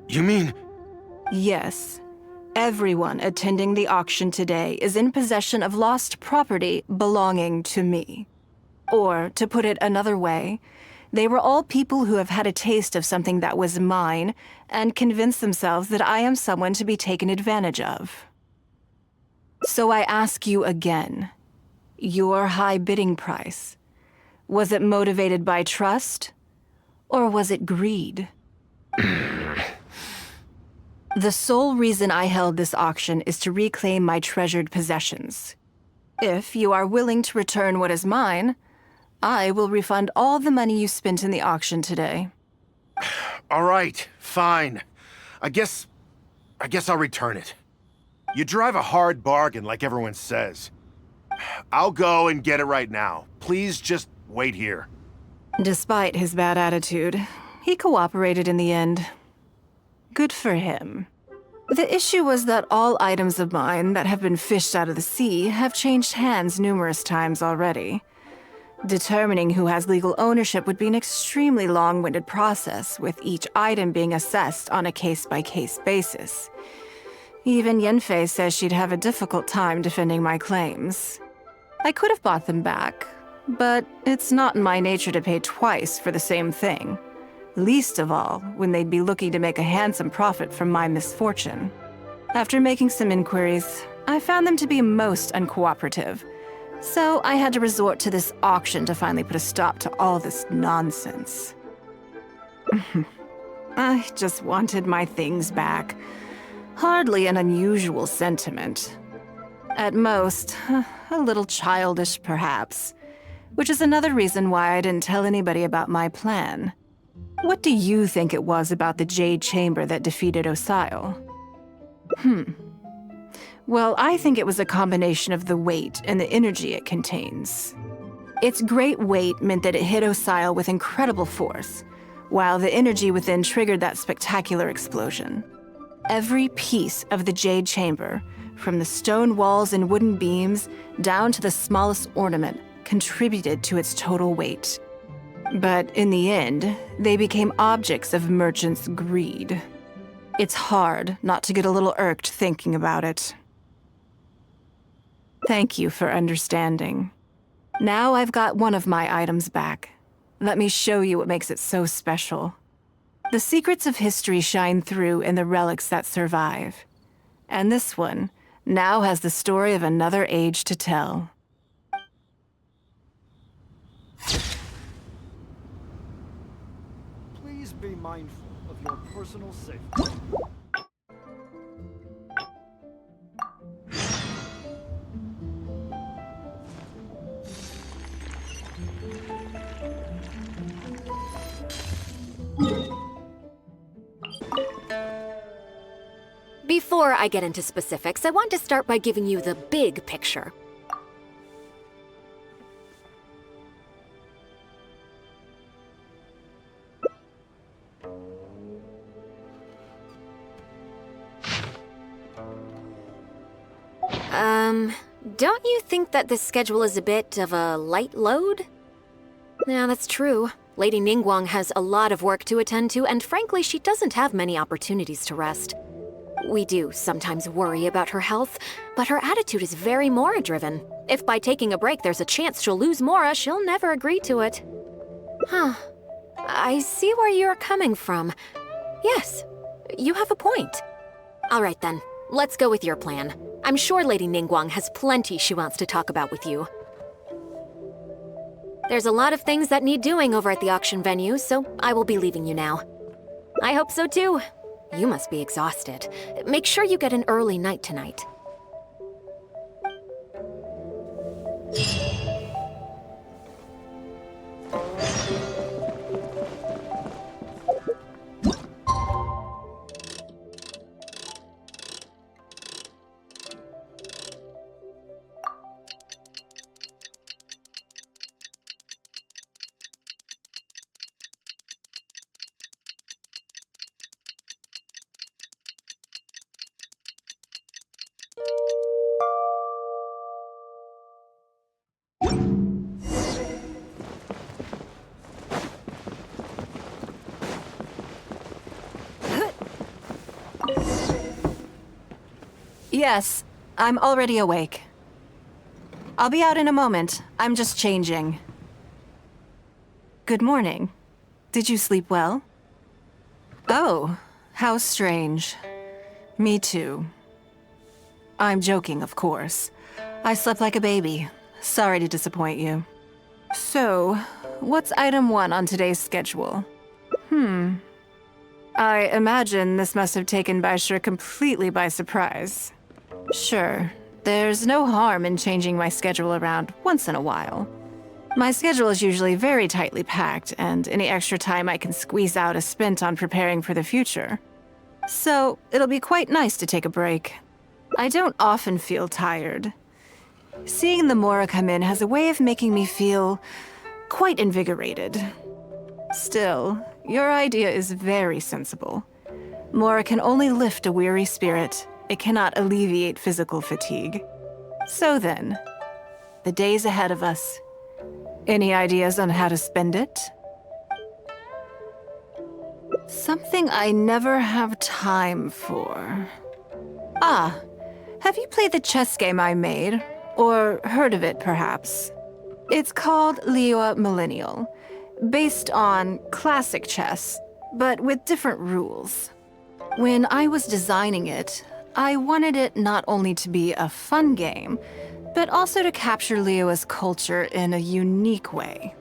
you mean... Yes. Everyone attending the auction today is in possession of lost property belonging to me. Or, to put it another way, they were all people who have had a taste of something that was mine and convinced themselves that I am someone to be taken advantage of. So I ask you again, your high bidding price, was it motivated by trust, or was it greed? The sole reason I held this auction is to reclaim my treasured possessions. If you are willing to return what is mine, I will refund all the money you spent in the auction today. All right, fine. I guess I'll return it. You drive a hard bargain like everyone says. I'll go and get it right now. Please just wait here. Despite his bad attitude, he cooperated in the end. Good for him. The issue was that all items of mine that have been fished out of the sea have changed hands numerous times already. Determining who has legal ownership would be an extremely long-winded process, with each item being assessed on a case-by-case basis. Even Yenfei says she'd have a difficult time defending my claims. I could have bought them back, but it's not in my nature to pay twice for the same thing. Least of all, when they'd be looking to make a handsome profit from my misfortune. After making some inquiries, I found them to be most uncooperative, so I had to resort to this auction to finally put a stop to all this nonsense. I just wanted my things back. Hardly an unusual sentiment. At most, a little childish perhaps, which is another reason why I didn't tell anybody about my plan. What do you think it was about the Jade Chamber that defeated Osile? Well, I think it was a combination of the weight and the energy it contains. Its great weight meant that it hit Osile with incredible force, while the energy within triggered that spectacular explosion. Every piece of the Jade Chamber, from the stone walls and wooden beams down to the smallest ornament, contributed to its total weight. But in the end, they became objects of merchants' greed. It's hard not to get a little irked thinking about it. Thank you for understanding. Now I've got one of my items back. Let me show you what makes it so special. The secrets of history shine through in the relics that survive. And this one now has the story of another age to tell. Please be mindful of your personal safety. Before I get into specifics, I want to start by giving you the big picture. Don't you think that this schedule is a bit of a light load? Yeah, that's true. Lady Ninguang has a lot of work to attend to, and frankly, she doesn't have many opportunities to rest. We do sometimes worry about her health, but her attitude is very Mora-driven. If by taking a break there's a chance she'll lose Mora, she'll never agree to it. Huh. I see where you're coming from. Yes, you have a point. All right then, let's go with your plan. I'm sure Lady Ninguang has plenty she wants to talk about with you. There's a lot of things that need doing over at the auction venue, so I will be leaving you now. I hope so too. You must be exhausted. Make sure you get an early night tonight. Yes, I'm already awake. I'll be out in a moment. I'm just changing. Good morning. Did you sleep well? Oh, how strange. Me too. I'm joking, of course. I slept like a baby. Sorry to disappoint you. So, what's item 1 on today's schedule? I imagine this must have taken Baishir completely by surprise. Sure, there's no harm in changing my schedule around once in a while. My schedule is usually very tightly packed, and any extra time I can squeeze out is spent on preparing for the future. So, it'll be quite nice to take a break. I don't often feel tired. Seeing the Mora come in has a way of making me feel quite invigorated. Still, your idea is very sensible. Mora can only lift a weary spirit. It cannot alleviate physical fatigue. So then, the days ahead of us. Any ideas on how to spend it? Something I never have time for. Ah, have you played the chess game I made? Or heard of it, perhaps? It's called Liyue Millennial, based on classic chess, but with different rules. When I was designing it, I wanted it not only to be a fun game, but also to capture Liyue's culture in a unique way.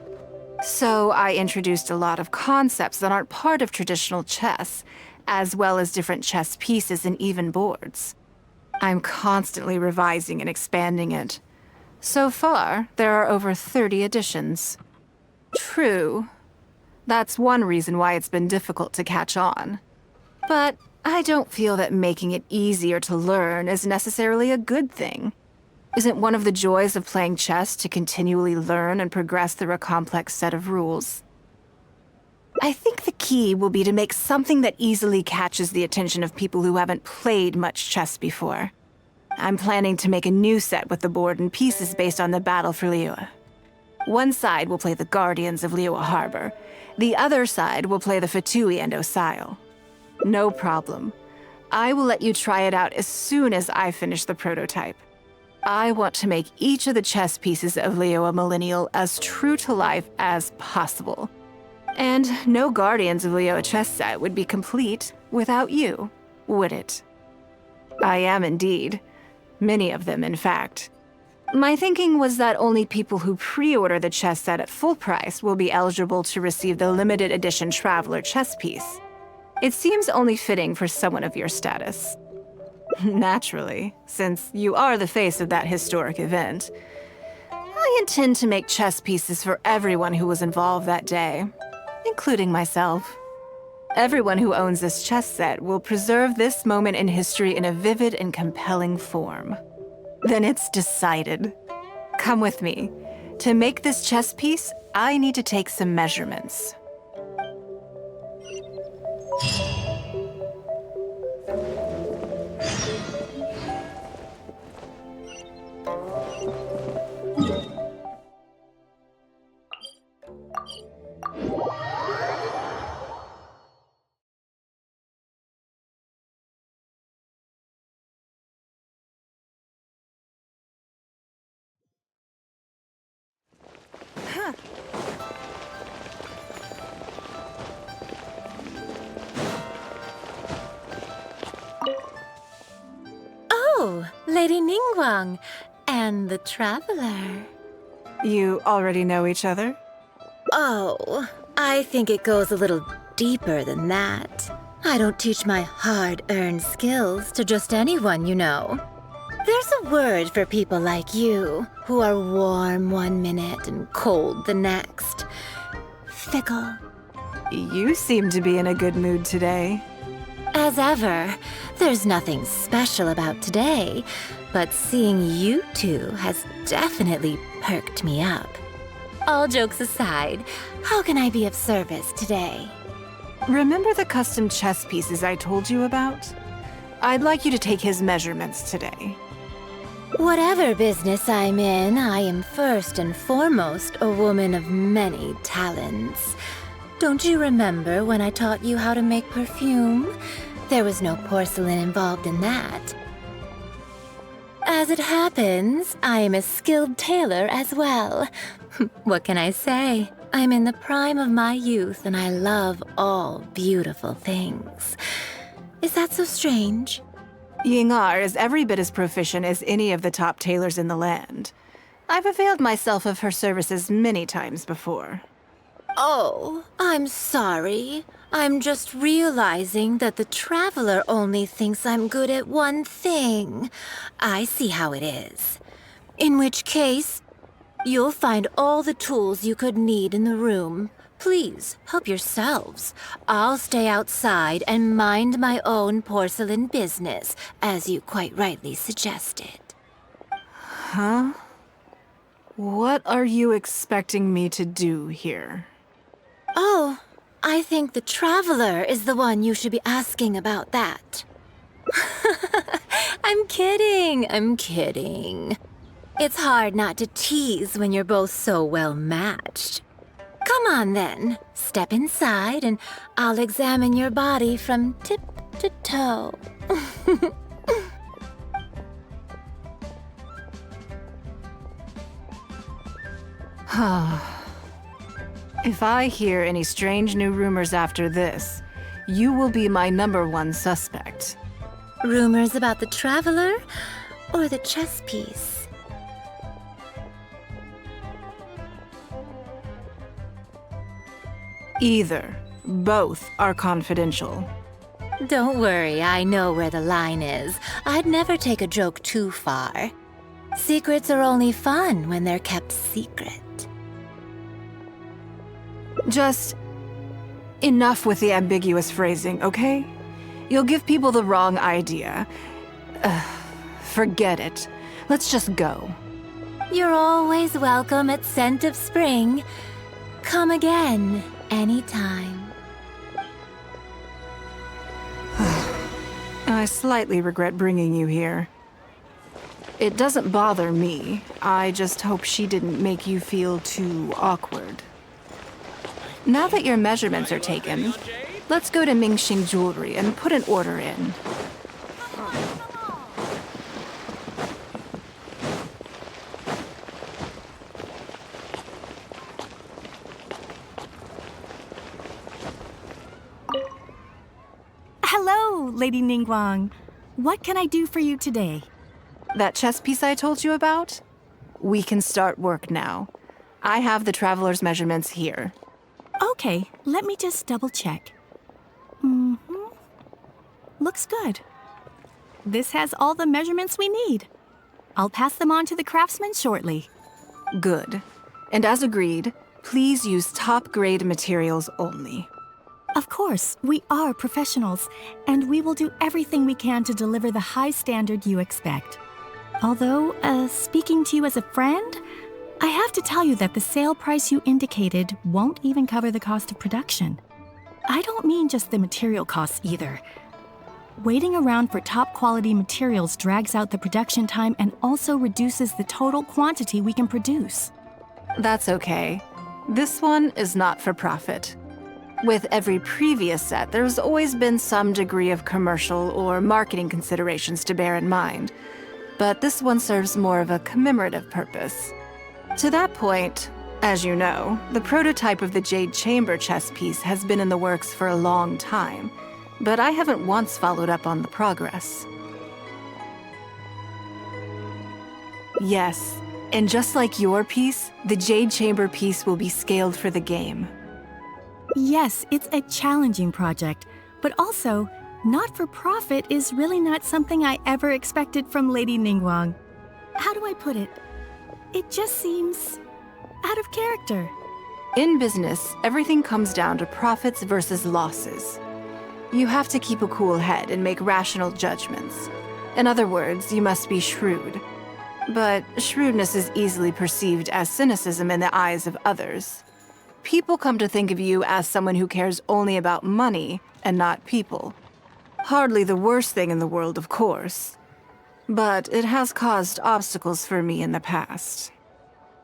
So I introduced a lot of concepts that aren't part of traditional chess, as well as different chess pieces and even boards. I'm constantly revising and expanding it. So far, there are over 30 editions. True. That's one reason why it's been difficult to catch on. But I don't feel that making it easier to learn is necessarily a good thing. Isn't one of the joys of playing chess to continually learn and progress through a complex set of rules? I think the key will be to make something that easily catches the attention of people who haven't played much chess before. I'm planning to make a new set with the board and pieces based on the battle for Liyue. One side will play the Guardians of Liyue Harbor. The other side will play the Fatui and Osile. No problem. I will let you try it out as soon as I finish the prototype. I want to make each of the chess pieces of Liyue Millennial as true to life as possible. And no Guardians of Liyue chess set would be complete without you, would it? I am indeed. Many of them, in fact. My thinking was that only people who pre-order the chess set at full price will be eligible to receive the limited edition Traveler chess piece. It seems only fitting for someone of your status. Naturally, since you are the face of that historic event. I intend to make chess pieces for everyone who was involved that day, including myself. Everyone who owns this chess set will preserve this moment in history in a vivid and compelling form. Then it's decided. Come with me. To make this chess piece, I need to take some measurements. Oh, Lady Ninguang and the Traveler. You already know each other? Oh, I think it goes a little deeper than that. I don't teach my hard-earned skills to just anyone, you know. There's a word for people like you, who are warm one minute and cold the next. Fickle. You seem to be in a good mood today. As ever, there's nothing special about today, but seeing you two has definitely perked me up. All jokes aside, how can I be of service today? Remember the custom chess pieces I told you about? I'd like you to take his measurements today. Whatever business I'm in, I am first and foremost a woman of many talents. Don't you remember when I taught you how to make perfume? There was no porcelain involved in that. As it happens, I am a skilled tailor as well. What can I say? I'm in the prime of my youth and I love all beautiful things. Is that so strange? Yingar is every bit as proficient as any of the top tailors in the land. I've availed myself of her services many times before. Oh, I'm sorry. I'm just realizing that the Traveler only thinks I'm good at one thing. I see how it is. In which case, you'll find all the tools you could need in the room. Please, help yourselves. I'll stay outside and mind my own porcelain business, as you quite rightly suggested. Huh? What are you expecting me to do here? Oh, I think the Traveler is the one you should be asking about that. I'm kidding. It's hard not to tease when you're both so well matched. Come on then, step inside and I'll examine your body from tip to toe. If I hear any strange new rumors after this, you will be my #1 suspect. Rumors about the Traveler or the chess piece? Either. Both are confidential. Don't worry, I know where the line is. I'd never take a joke too far. Secrets are only fun when they're kept secret. Just enough with the ambiguous phrasing, okay? You'll give people the wrong idea. Forget it. Let's just go. You're always welcome at Scent of Spring. Come again, anytime. I slightly regret bringing you here. It doesn't bother me. I just hope she didn't make you feel too awkward. Now that your measurements are taken, let's go to Mingxing Jewelry and put an order in. Hello, Lady Ninguang. What can I do for you today? That chess piece I told you about? We can start work now. I have the Traveler's measurements here. Okay, let me just double check. Looks good. This has all the measurements we need. I'll pass them on to the craftsman shortly. Good. And as agreed, please use top-grade materials only. Of course, we are professionals, and we will do everything we can to deliver the high standard you expect. Although, speaking to you as a friend, I have to tell you that the sale price you indicated won't even cover the cost of production. I don't mean just the material costs either. Waiting around for top quality materials drags out the production time and also reduces the total quantity we can produce. That's okay. This one is not for profit. With every previous set, there's always been some degree of commercial or marketing considerations to bear in mind. But this one serves more of a commemorative purpose. To that point, as you know, the prototype of the Jade Chamber chess piece has been in the works for a long time, but I haven't once followed up on the progress. Yes, and just like your piece, the Jade Chamber piece will be scaled for the game. Yes, it's a challenging project, but also, not-for-profit is really not something I ever expected from Lady Ninguang. How do I put it? It just seems out of character. In business, everything comes down to profits versus losses. You have to keep a cool head and make rational judgments. In other words, you must be shrewd. But shrewdness is easily perceived as cynicism in the eyes of others. People come to think of you as someone who cares only about money and not people. Hardly the worst thing in the world, of course. But it has caused obstacles for me in the past.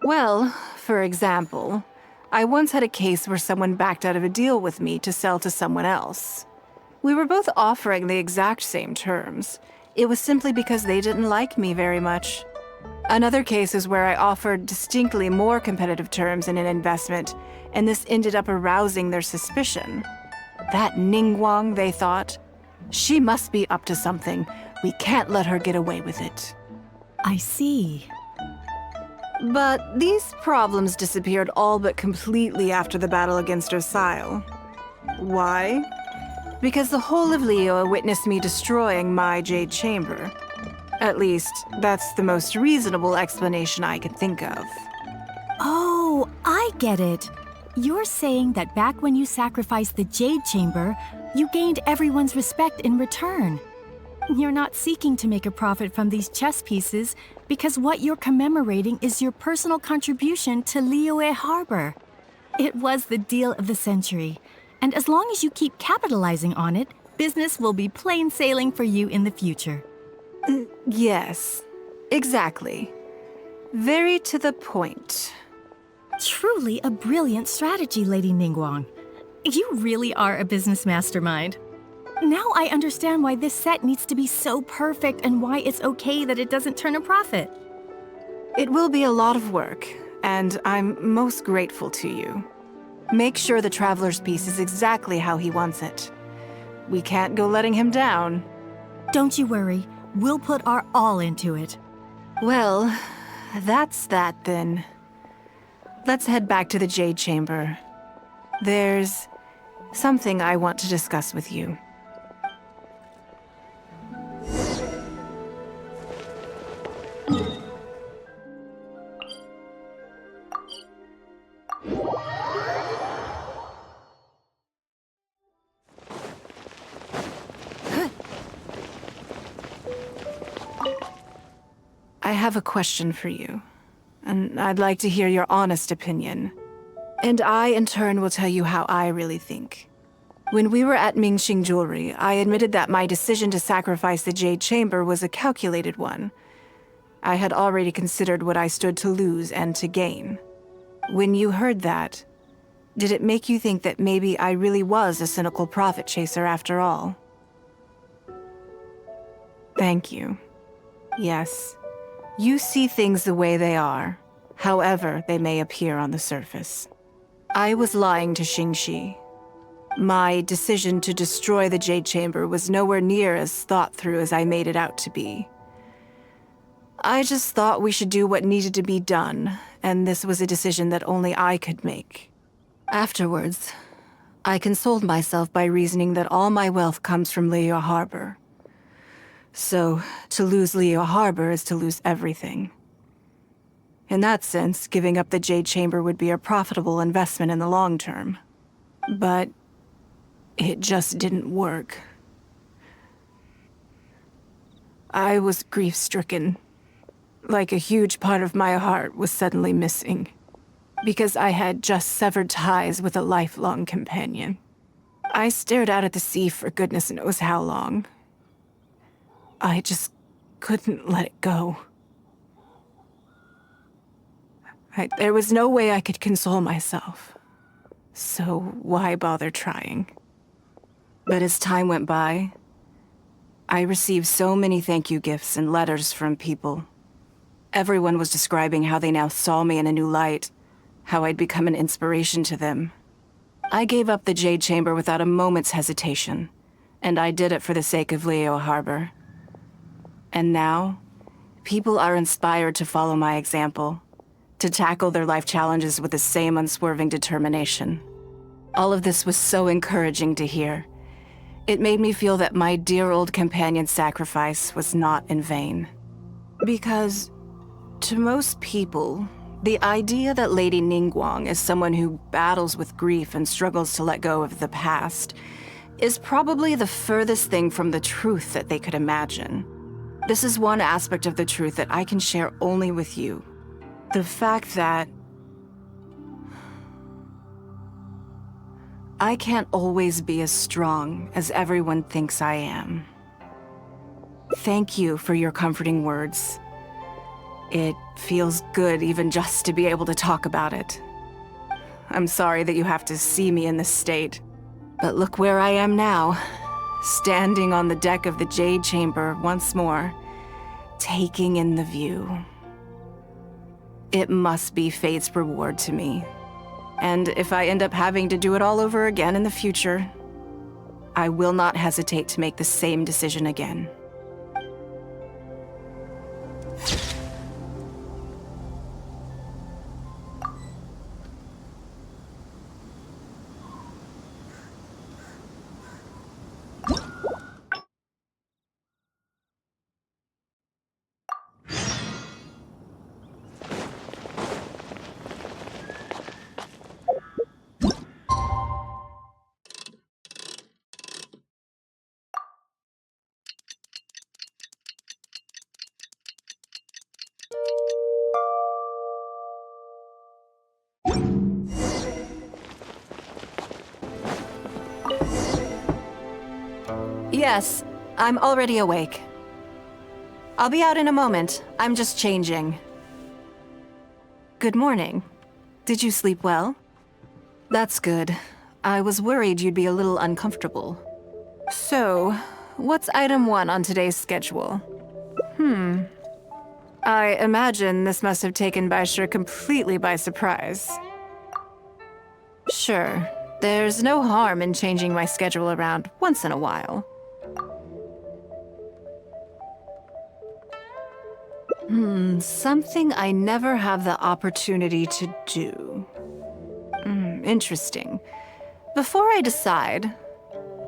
Well, for example, I once had a case where someone backed out of a deal with me to sell to someone else. We were both offering the exact same terms. It was simply because they didn't like me very much. Another case is where I offered distinctly more competitive terms in an investment, and this ended up arousing their suspicion. That Ninguang, they thought. She must be up to something. We can't let her get away with it. I see. But these problems disappeared all but completely after the battle against Osile. Why? Because the whole of Liyue witnessed me destroying my Jade Chamber. At least, that's the most reasonable explanation I could think of. Oh, I get it. You're saying that back when you sacrificed the Jade Chamber, you gained everyone's respect in return. You're not seeking to make a profit from these chess pieces because what you're commemorating is your personal contribution to Liyue Harbor. It was the deal of the century, and as long as you keep capitalizing on it, business will be plain sailing for you in the future. Yes, exactly. Very to the point. Truly a brilliant strategy, Lady Ninguang. You really are a business mastermind. Now I understand why this set needs to be so perfect and why it's okay that it doesn't turn a profit. It will be a lot of work, and I'm most grateful to you. Make sure the Traveler's piece is exactly how he wants it. We can't go letting him down. Don't you worry. We'll put our all into it. Well, that's that then. Let's head back to the Jade Chamber. There's something I want to discuss with you. I have a question for you, and I'd like to hear your honest opinion. And I, in turn, will tell you how I really think. When we were at Mingxing Jewelry, I admitted that my decision to sacrifice the Jade Chamber was a calculated one. I had already considered what I stood to lose and to gain. When you heard that, did it make you think that maybe I really was a cynical profit chaser after all? Thank you. Yes. You see things the way they are, however they may appear on the surface. I was lying to Xingxi. My decision to destroy the Jade Chamber was nowhere near as thought through as I made it out to be. I just thought we should do what needed to be done, and this was a decision that only I could make. Afterwards, I consoled myself by reasoning that all my wealth comes from Liyue Harbor. So, to lose Liyue Harbor is to lose everything. In that sense, giving up the Jade Chamber would be a profitable investment in the long term. But it just didn't work. I was grief-stricken. Like a huge part of my heart was suddenly missing. Because I had just severed ties with a lifelong companion. I stared out at the sea for goodness knows how long. I just couldn't let it go. There was no way I could console myself. So why bother trying? But as time went by, I received so many thank you gifts and letters from people. Everyone was describing how they now saw me in a new light, how I'd become an inspiration to them. I gave up the Jade Chamber without a moment's hesitation, and I did it for the sake of Liyue Harbor. And now, people are inspired to follow my example, to tackle their life challenges with the same unswerving determination. All of this was so encouraging to hear. It made me feel that my dear old companion's sacrifice was not in vain. Because, to most people, the idea that Lady Ninguang is someone who battles with grief and struggles to let go of the past is probably the furthest thing from the truth that they could imagine. This is one aspect of the truth that I can share only with you. The fact that I can't always be as strong as everyone thinks I am. Thank you for your comforting words. It feels good even just to be able to talk about it. I'm sorry that you have to see me in this state, but look where I am now. Standing on the deck of the Jade Chamber once more, taking in the view. It must be fate's reward to me. And if I end up having to do it all over again in the future, I will not hesitate to make the same decision again. Yes, I'm already awake. I'll be out in a moment. I'm just changing. Good morning. Did you sleep well? That's good. I was worried you'd be a little uncomfortable. So, what's item 1 on today's schedule? I imagine this must have taken Baisha completely by surprise. Sure, there's no harm in changing my schedule around once in a while. Something I never have the opportunity to do. Interesting. Before I decide,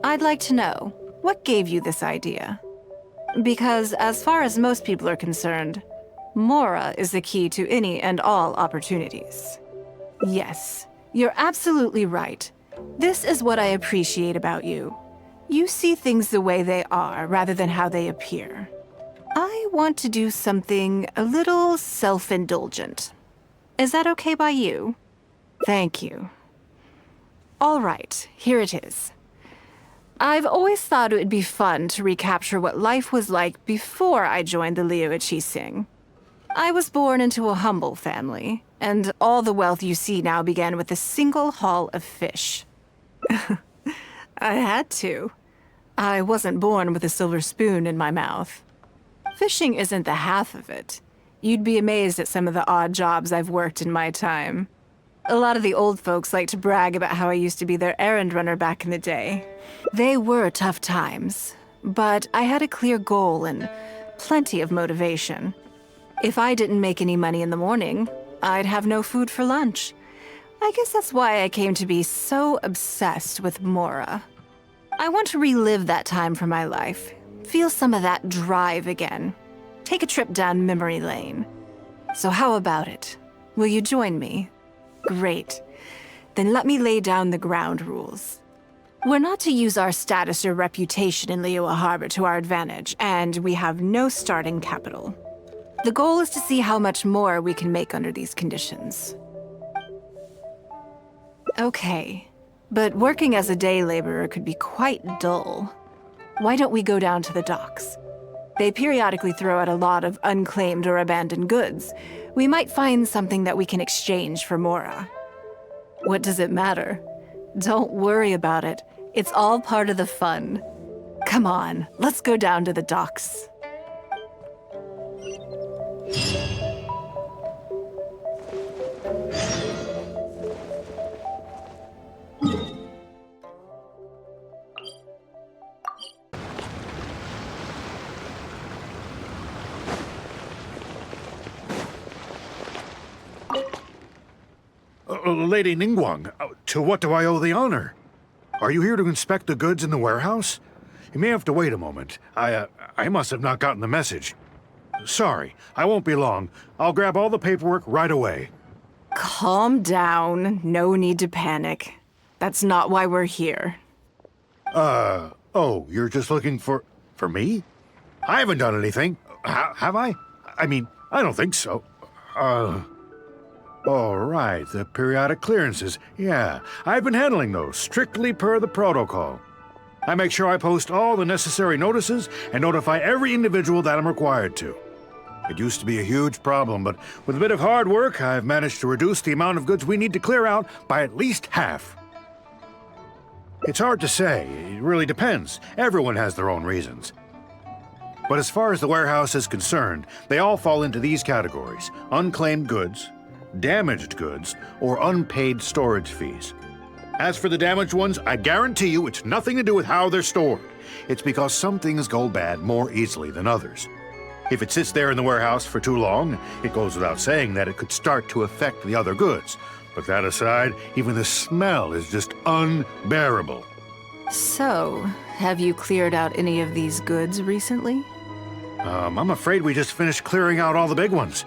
I'd like to know, what gave you this idea? Because as far as most people are concerned, Mora is the key to any and all opportunities. Yes, you're absolutely right. This is what I appreciate about you. You see things the way they are rather than how they appear. I want to do something a little self-indulgent. Is that okay by you? Thank you. All right, here it is. I've always thought it would be fun to recapture what life was like before I joined the Liu Qixing. I was born into a humble family, and all the wealth you see now began with a single haul of fish. I had to. I wasn't born with a silver spoon in my mouth. Fishing isn't the half of it. You'd be amazed at some of the odd jobs I've worked in my time. A lot of the old folks like to brag about how I used to be their errand runner back in the day. They were tough times, but I had a clear goal and plenty of motivation. If I didn't make any money in the morning, I'd have no food for lunch. I guess that's why I came to be so obsessed with Mora. I want to relive that time for my life, feel some of that drive again, take a trip down memory lane. So how about it? Will you join me? Great. Then let me lay down the ground rules. We're not to use our status or reputation in Liyue Harbor to our advantage, and we have no starting capital. The goal is to see how much more we can make under these conditions. Okay, but working as a day laborer could be quite dull. Why don't we go down to the docks? They periodically throw out a lot of unclaimed or abandoned goods. We might find something that we can exchange for Mora. What does it matter? Don't worry about it. It's all part of the fun. Come on, let's go down to the docks. Lady Ninguang, to what do I owe the honor? Are you here to inspect the goods in the warehouse? You may have to wait a moment. I must have not gotten the message. Sorry, I won't be long. I'll grab all the paperwork right away. Calm down. No need to panic. That's not why we're here. Oh, you're just looking for me? I haven't done anything. Have I? I mean, I don't think so. All right, the periodic clearances. Yeah, I've been handling those, strictly per the protocol. I make sure I post all the necessary notices and notify every individual that I'm required to. It used to be a huge problem, but with a bit of hard work, I've managed to reduce the amount of goods we need to clear out by at least half. It's hard to say. It really depends. Everyone has their own reasons. But as far as the warehouse is concerned, they all fall into these categories: unclaimed goods, damaged goods, or unpaid storage fees. As for the damaged ones, I guarantee you it's nothing to do with how they're stored. It's because some things go bad more easily than others. If it sits there in the warehouse for too long, it goes without saying that it could start to affect the other goods. But that aside, even the smell is just unbearable. So, have you cleared out any of these goods recently? I'm afraid we just finished clearing out all the big ones.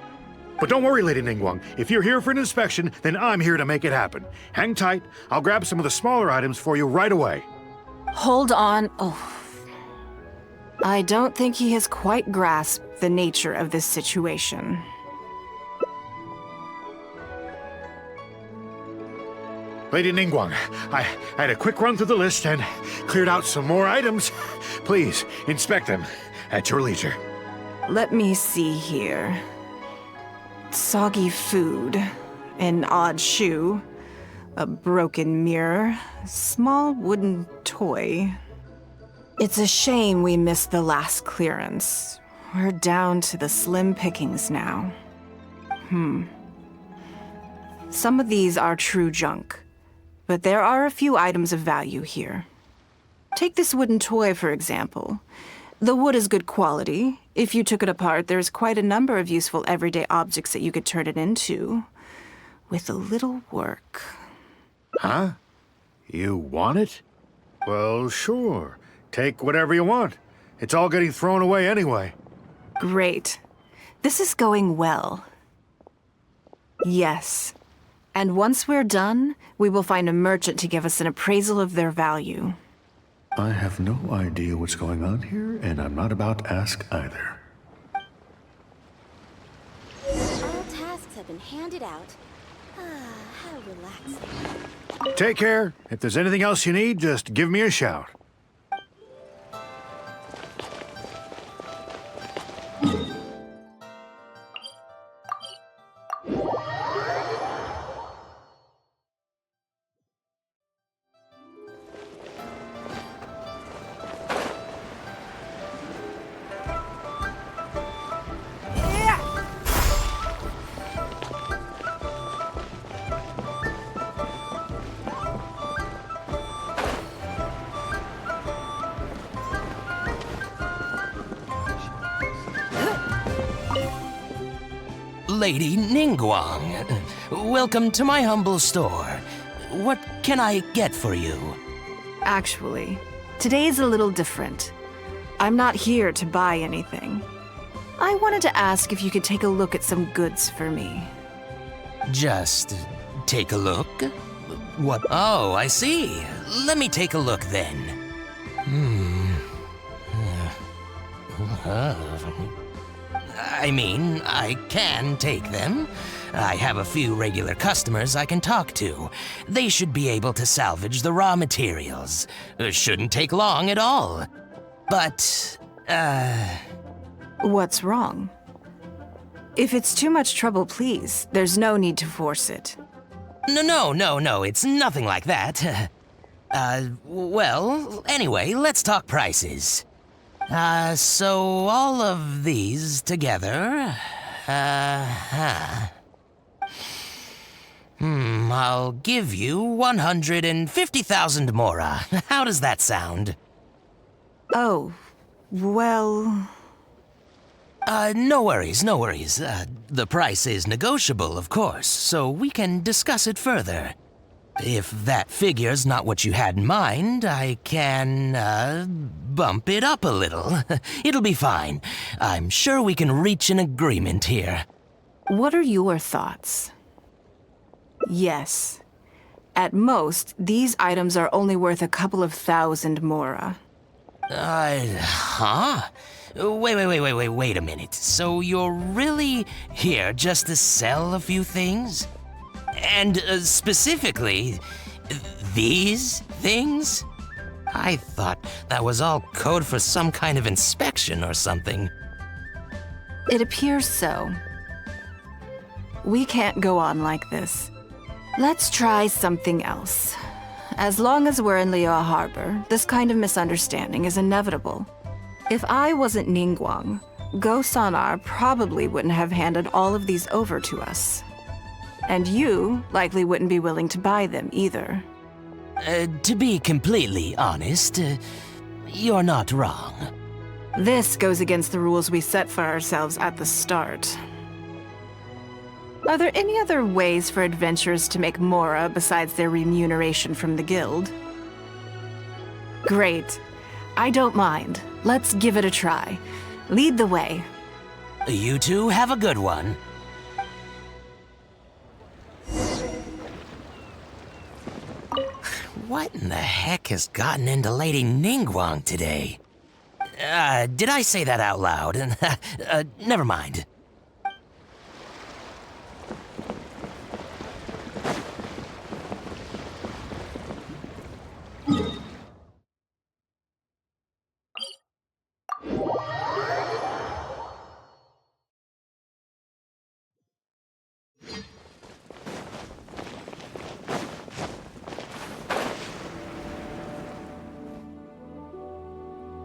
But don't worry, Lady Ninguang. If you're here for an inspection, then I'm here to make it happen. Hang tight. I'll grab some of the smaller items for you right away. Hold on. Oh. I don't think he has quite grasped the nature of this situation. Lady Ninguang, I had a quick run through the list and cleared out some more items. Please, inspect them at your leisure. Let me see here. Soggy food, an odd shoe, a broken mirror, small wooden toy. It's a shame we missed the last clearance. We're down to the slim pickings now. Some of these are true junk, but there are a few items of value here. Take this wooden toy, for example. The wood is good quality. If you took it apart, there's quite a number of useful everyday objects that you could turn it into, with a little work. Huh? You want it? Well, sure. Take whatever you want. It's all getting thrown away anyway. Great. This is going well. Yes. And once we're done, we will find a merchant to give us an appraisal of their value. I have no idea what's going on here, and I'm not about to ask either. All tasks have been handed out. How relaxing. Take care. If there's anything else you need, just give me a shout. Lady Ninguang, welcome to my humble store. What can I get for you? Actually, today's a little different. I'm not here to buy anything. I wanted to ask if you could take a look at some goods for me. Just take a look? What? Oh, I see. Let me take a look then. I mean, I can take them. I have a few regular customers I can talk to. They should be able to salvage the raw materials. It shouldn't take long at all. But, What's wrong? If it's too much trouble, please, there's no need to force it. No, it's nothing like that. Well, anyway, let's talk prices. So all of these together, I'll give you 150,000 mora. How does that sound? Oh, well... No worries. The price is negotiable, of course, so we can discuss it further. If that figure's not what you had in mind, I can, bump it up a little. It'll be fine. I'm sure we can reach an agreement here. What are your thoughts? Yes. At most, these items are only worth a couple of thousand mora. Huh? Wait a minute. So you're really here just to sell a few things? And specifically, these things? I thought that was all code for some kind of inspection or something. It appears so. We can't go on like this. Let's try something else. As long as we're in Liyue Harbor, this kind of misunderstanding is inevitable. If I wasn't Ninguang, Go Sonar probably wouldn't have handed all of these over to us. And you likely wouldn't be willing to buy them either. To be completely honest, you're not wrong. This goes against the rules we set for ourselves at the start. Are there any other ways for adventurers to make mora besides their remuneration from the guild? Great. I don't mind. Let's give it a try. Lead the way. You two have a good one. What in the heck has gotten into Lady Ninguang today? Did I say that out loud? Never mind.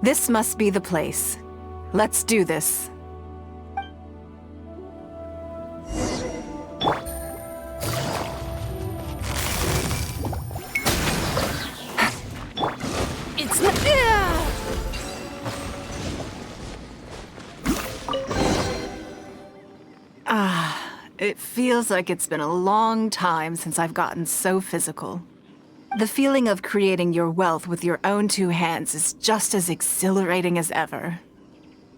This must be the place. Let's do this. It's not. It feels like it's been a long time since I've gotten so physical. The feeling of creating your wealth with your own two hands is just as exhilarating as ever.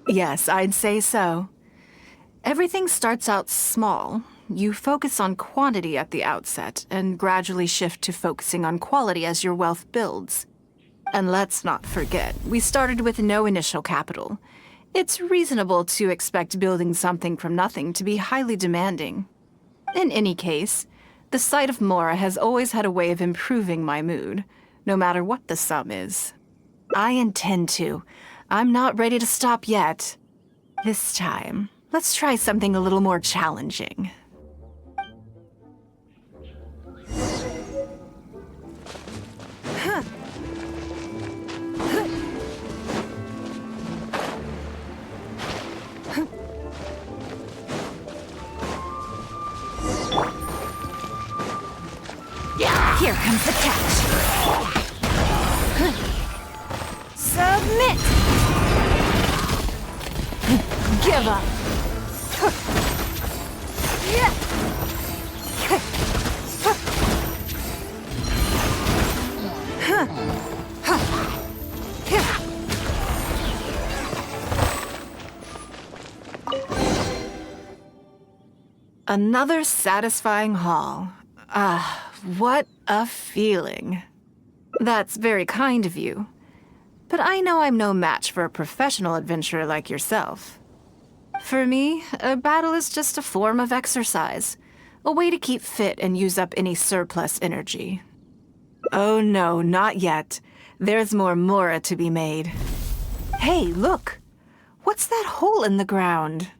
Yes, I'd say so. Everything starts out small. You focus on quantity at the outset, and gradually shift to focusing on quality as your wealth builds. And let's not forget, we started with no initial capital. It's reasonable to expect building something from nothing to be highly demanding. In any case, the sight of Mora has always had a way of improving my mood, no matter what the sum is. I intend to. I'm not ready to stop yet. This time, let's try something a little more challenging. Here comes the catch. Submit! Give up. Another satisfying haul. What a feeling. That's very kind of you. But I know I'm no match for a professional adventurer like yourself. For me, a battle is just a form of exercise, a way to keep fit and use up any surplus energy. Oh no, not yet. There's more Mora to be made. Hey, look! What's that hole in the ground?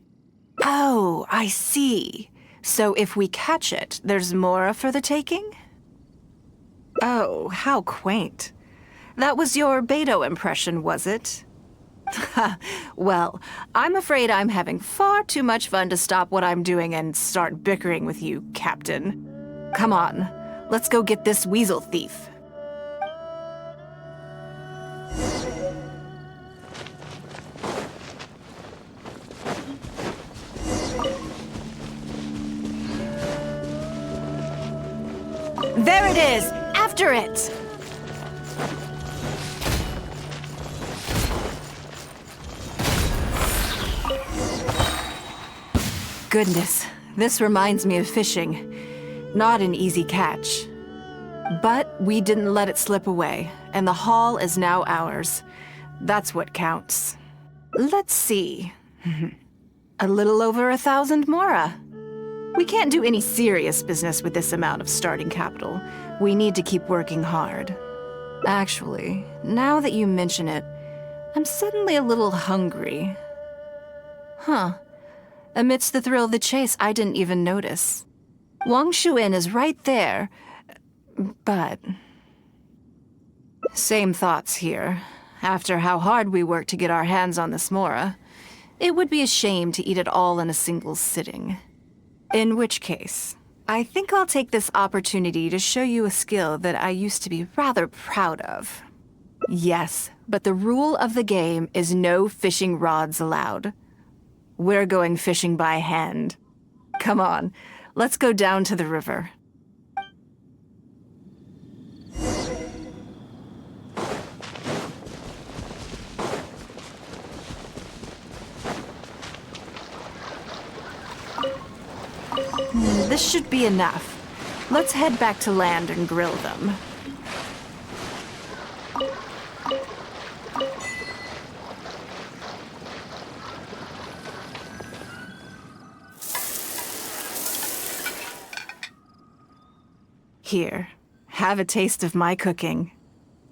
Oh, I see. So if we catch it, there's Mora for the taking? Oh, how quaint. That was your Beto impression, was it? Well, I'm afraid I'm having far too much fun to stop what I'm doing and start bickering with you, Captain. Come on, let's go get this weasel thief. There it is! After it! Goodness, this reminds me of fishing. Not an easy catch. But we didn't let it slip away, and the haul is now ours. That's what counts. Let's see. A little over 1,000 Mora. We can't do any serious business with this amount of starting capital. We need to keep working hard. Actually, now that you mention it, I'm suddenly a little hungry. Huh. Amidst the thrill of the chase, I didn't even notice. Wangshu Inn is right there, but... Same thoughts here. After how hard we worked to get our hands on this Mora, it would be a shame to eat it all in a single sitting. In which case, I think I'll take this opportunity to show you a skill that I used to be rather proud of. Yes, but the rule of the game is no fishing rods allowed. We're going fishing by hand. Come on, let's go down to the river. This should be enough. Let's head back to land and grill them. Here, have a taste of my cooking.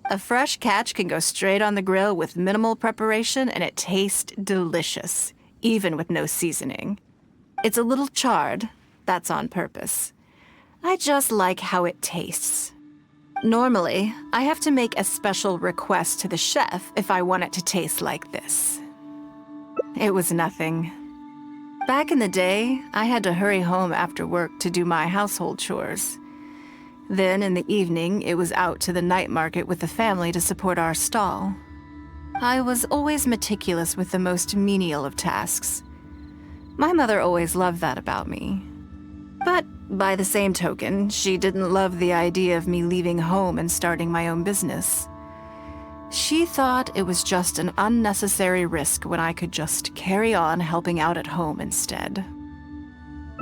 A fresh catch can go straight on the grill with minimal preparation and it tastes delicious, even with no seasoning. It's a little charred. That's on purpose. I just like how it tastes. Normally, I have to make a special request to the chef if I want it to taste like this. It was nothing. Back in the day, I had to hurry home after work to do my household chores. Then, in the evening, it was out to the night market with the family to support our stall. I was always meticulous with the most menial of tasks. My mother always loved that about me. But by the same token, she didn't love the idea of me leaving home and starting my own business. She thought it was just an unnecessary risk when I could just carry on helping out at home instead.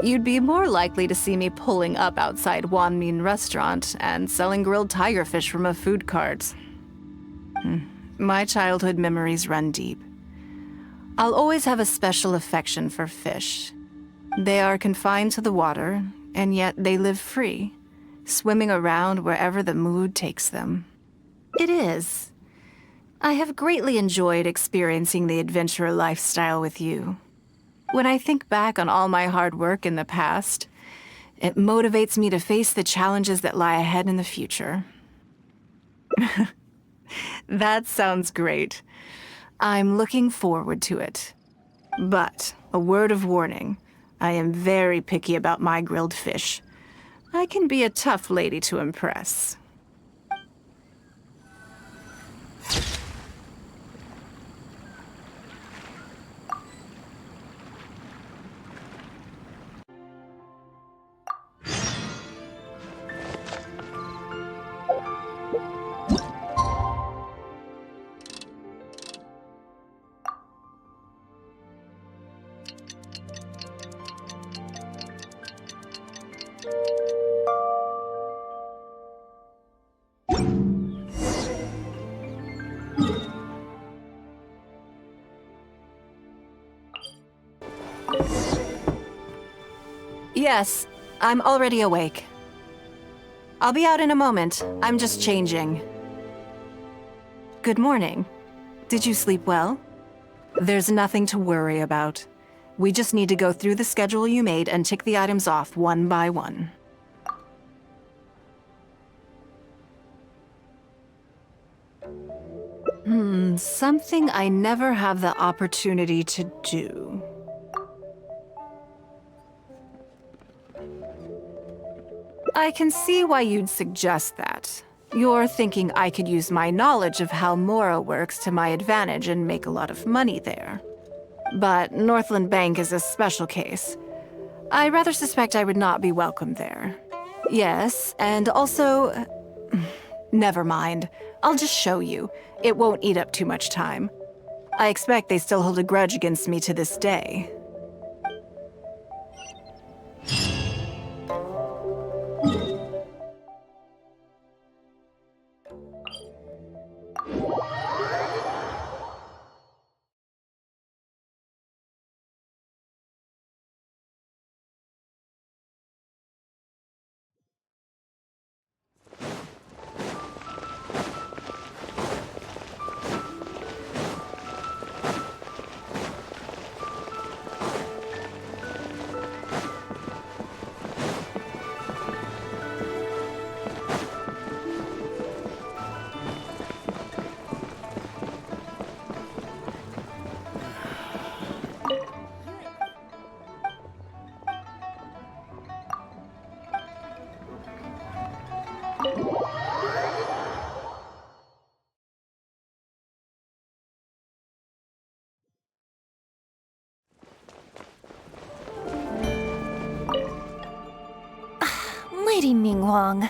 You'd be more likely to see me pulling up outside Wanmin Restaurant and selling grilled tiger fish from a food cart. My childhood memories run deep. I'll always have a special affection for fish. They are confined to the water, and yet they live free, swimming around wherever the mood takes them. It is. I have greatly enjoyed experiencing the adventurer lifestyle with you. When I think back on all my hard work in the past, it motivates me to face the challenges that lie ahead in the future. That sounds great. I'm looking forward to it. But, a word of warning, I am very picky about my grilled fish. I can be a tough lady to impress. Yes, I'm already awake. I'll be out in a moment. I'm just changing. Good morning. Did you sleep well? There's nothing to worry about. We just need to go through the schedule you made and tick the items off one by one. Something I never have the opportunity to do. I can see why you'd suggest that. You're thinking I could use my knowledge of how Mora works to my advantage and make a lot of money there. But Northland Bank is a special case. I rather suspect I would not be welcome there. Yes, and also... Never mind. I'll just show you. It won't eat up too much time. I expect they still hold a grudge against me to this day. Lady Ninguang,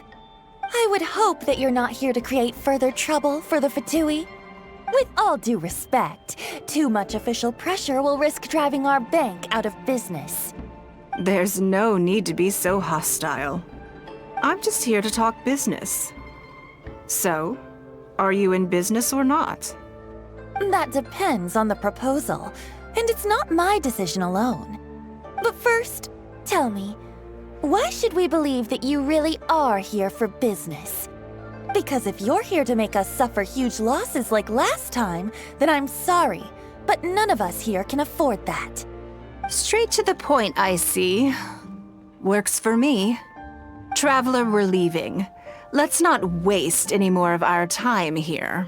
I would hope that you're not here to create further trouble for the Fatui. With all due respect, too much official pressure will risk driving our bank out of business. There's no need to be so hostile. I'm just here to talk business. So, are you in business or not? That depends on the proposal, and it's not my decision alone. But first, tell me, why should we believe that you really are here for business? Because if you're here to make us suffer huge losses like last time, then I'm sorry, but none of us here can afford that. Straight to the point, I see. Works for me. Traveler, we're leaving. Let's not waste any more of our time here.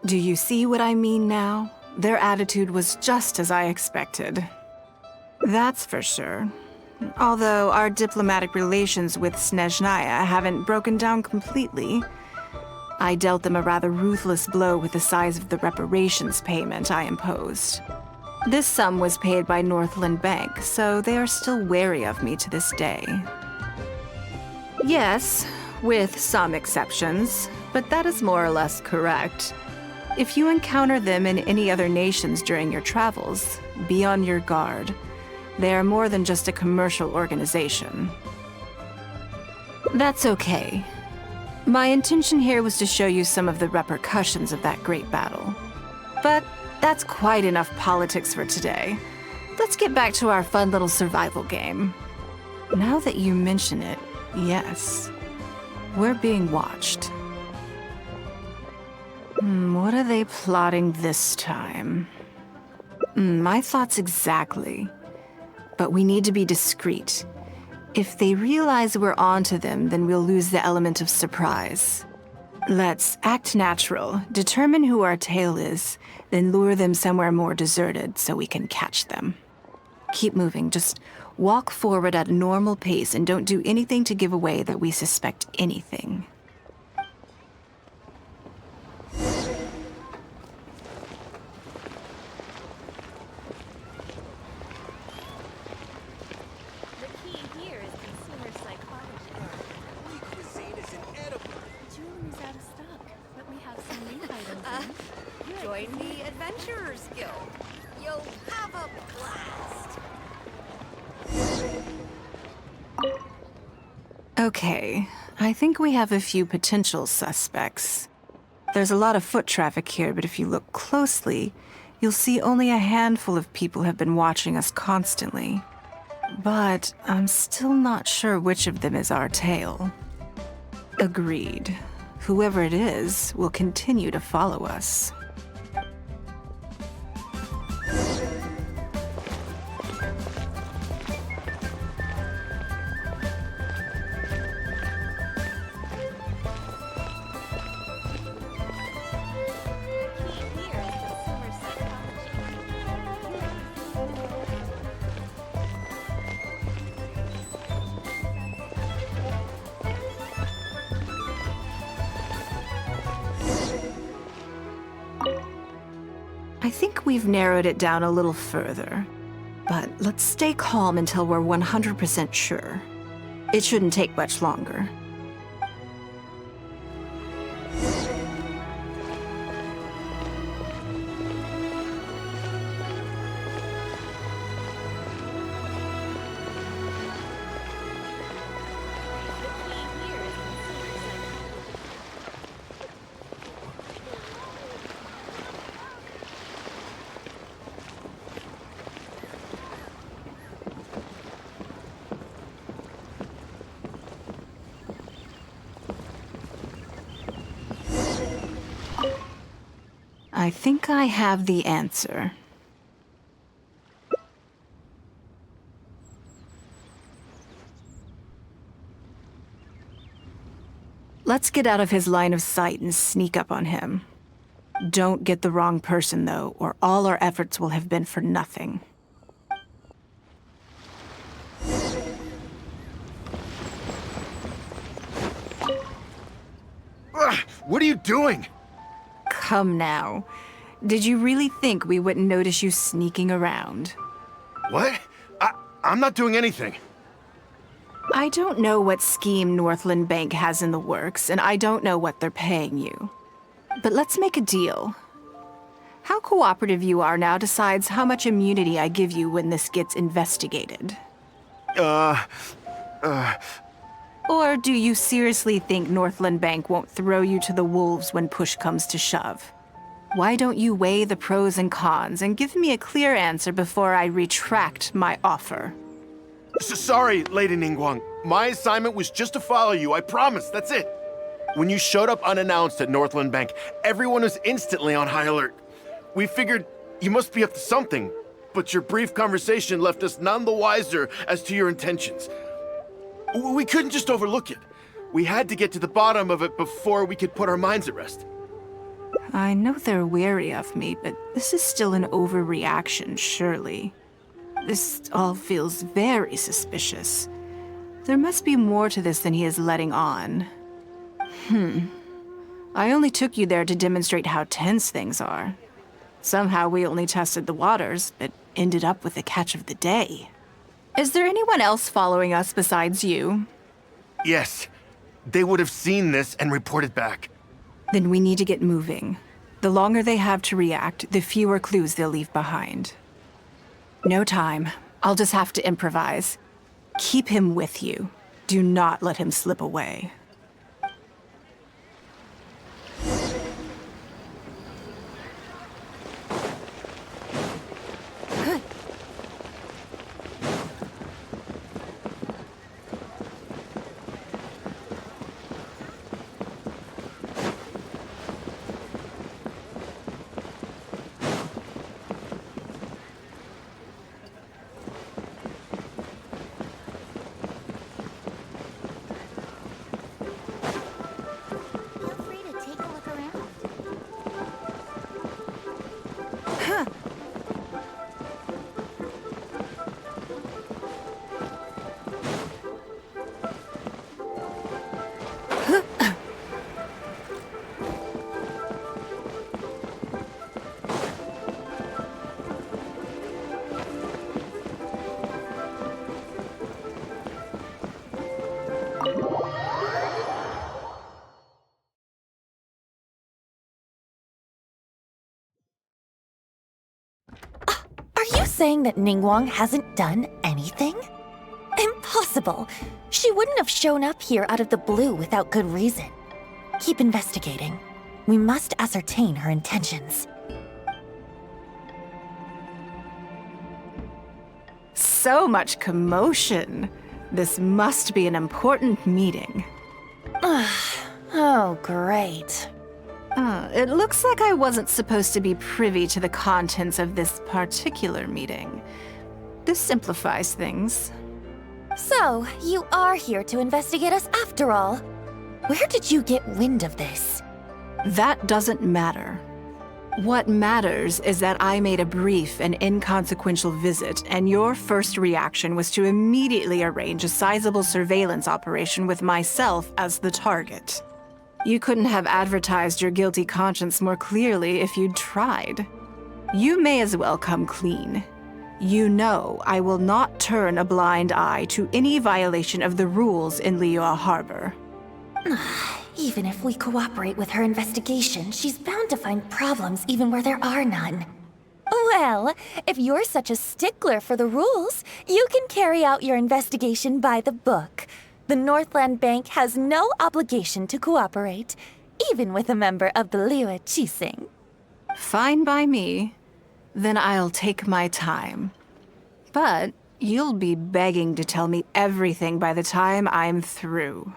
Do you see what I mean now? Their attitude was just as I expected. That's for sure. Although our diplomatic relations with Snezhnaya haven't broken down completely. I dealt them a rather ruthless blow with the size of the reparations payment I imposed. This sum was paid by Northland Bank, so they are still wary of me to this day. Yes, with some exceptions, but that is more or less correct. If you encounter them in any other nations during your travels, be on your guard. They are more than just a commercial organization. That's okay. My intention here was to show you some of the repercussions of that great battle. But that's quite enough politics for today. Let's get back to our fun little survival game. Now that you mention it, yes, we're being watched. What are they plotting this time? My thoughts exactly. But we need to be discreet. If they realize we're onto them, then we'll lose the element of surprise. Let's act natural, determine who our tail is, then lure them somewhere more deserted so we can catch them. Keep moving, just walk forward at a normal pace and don't do anything to give away that we suspect anything. Join the Adventurers Guild. You'll have a blast. Okay, I think we have a few potential suspects. There's a lot of foot traffic here, but if you look closely, you'll see only a handful of people have been watching us constantly. But I'm still not sure which of them is our tail. Agreed. Whoever it is will continue to follow us. I think we've narrowed it down a little further, but let's stay calm until we're 100% sure. It shouldn't take much longer. I think I have the answer. Let's get out of his line of sight and sneak up on him. Don't get the wrong person, though, or all our efforts will have been for nothing. What are you doing? Come now. Did you really think we wouldn't notice you sneaking around? What? I'm not doing anything. I don't know what scheme Northland Bank has in the works, and I don't know what they're paying you. But let's make a deal. How cooperative you are now decides how much immunity I give you when this gets investigated. Or do you seriously think Northland Bank won't throw you to the wolves when push comes to shove? Why don't you weigh the pros and cons and give me a clear answer before I retract my offer? Sorry, Lady Ninguang. My assignment was just to follow you, I promise, that's it. When you showed up unannounced at Northland Bank, everyone was instantly on high alert. We figured you must be up to something, but your brief conversation left us none the wiser as to your intentions. We couldn't just overlook it. We had to get to the bottom of it before we could put our minds at rest. I know they're wary of me, but this is still an overreaction, surely. This all feels very suspicious. There must be more to this than he is letting on. I only took you there to demonstrate how tense things are. Somehow we only tested the waters, but ended up with the catch of the day. Is there anyone else following us besides you? Yes. They would have seen this and reported back. Then we need to get moving. The longer they have to react, the fewer clues they'll leave behind. No time. I'll just have to improvise. Keep him with you. Do not let him slip away. Are you saying that Ninguang hasn't done anything? Impossible! She wouldn't have shown up here out of the blue without good reason. Keep investigating. We must ascertain her intentions. So much commotion. This must be an important meeting. Oh, great. It looks like I wasn't supposed to be privy to the contents of this particular meeting. This simplifies things. So, you are here to investigate us after all. Where did you get wind of this? That doesn't matter. What matters is that I made a brief and inconsequential visit, and your first reaction was to immediately arrange a sizable surveillance operation with myself as the target. You couldn't have advertised your guilty conscience more clearly if you'd tried. You may as well come clean. You know I will not turn a blind eye to any violation of the rules in Liyue Harbor. Even if we cooperate with her investigation, she's bound to find problems even where there are none. Well, if you're such a stickler for the rules, you can carry out your investigation by the book. The Northland Bank has no obligation to cooperate, even with a member of the Liyue Qixing. Fine by me. Then I'll take my time. But you'll be begging to tell me everything by the time I'm through.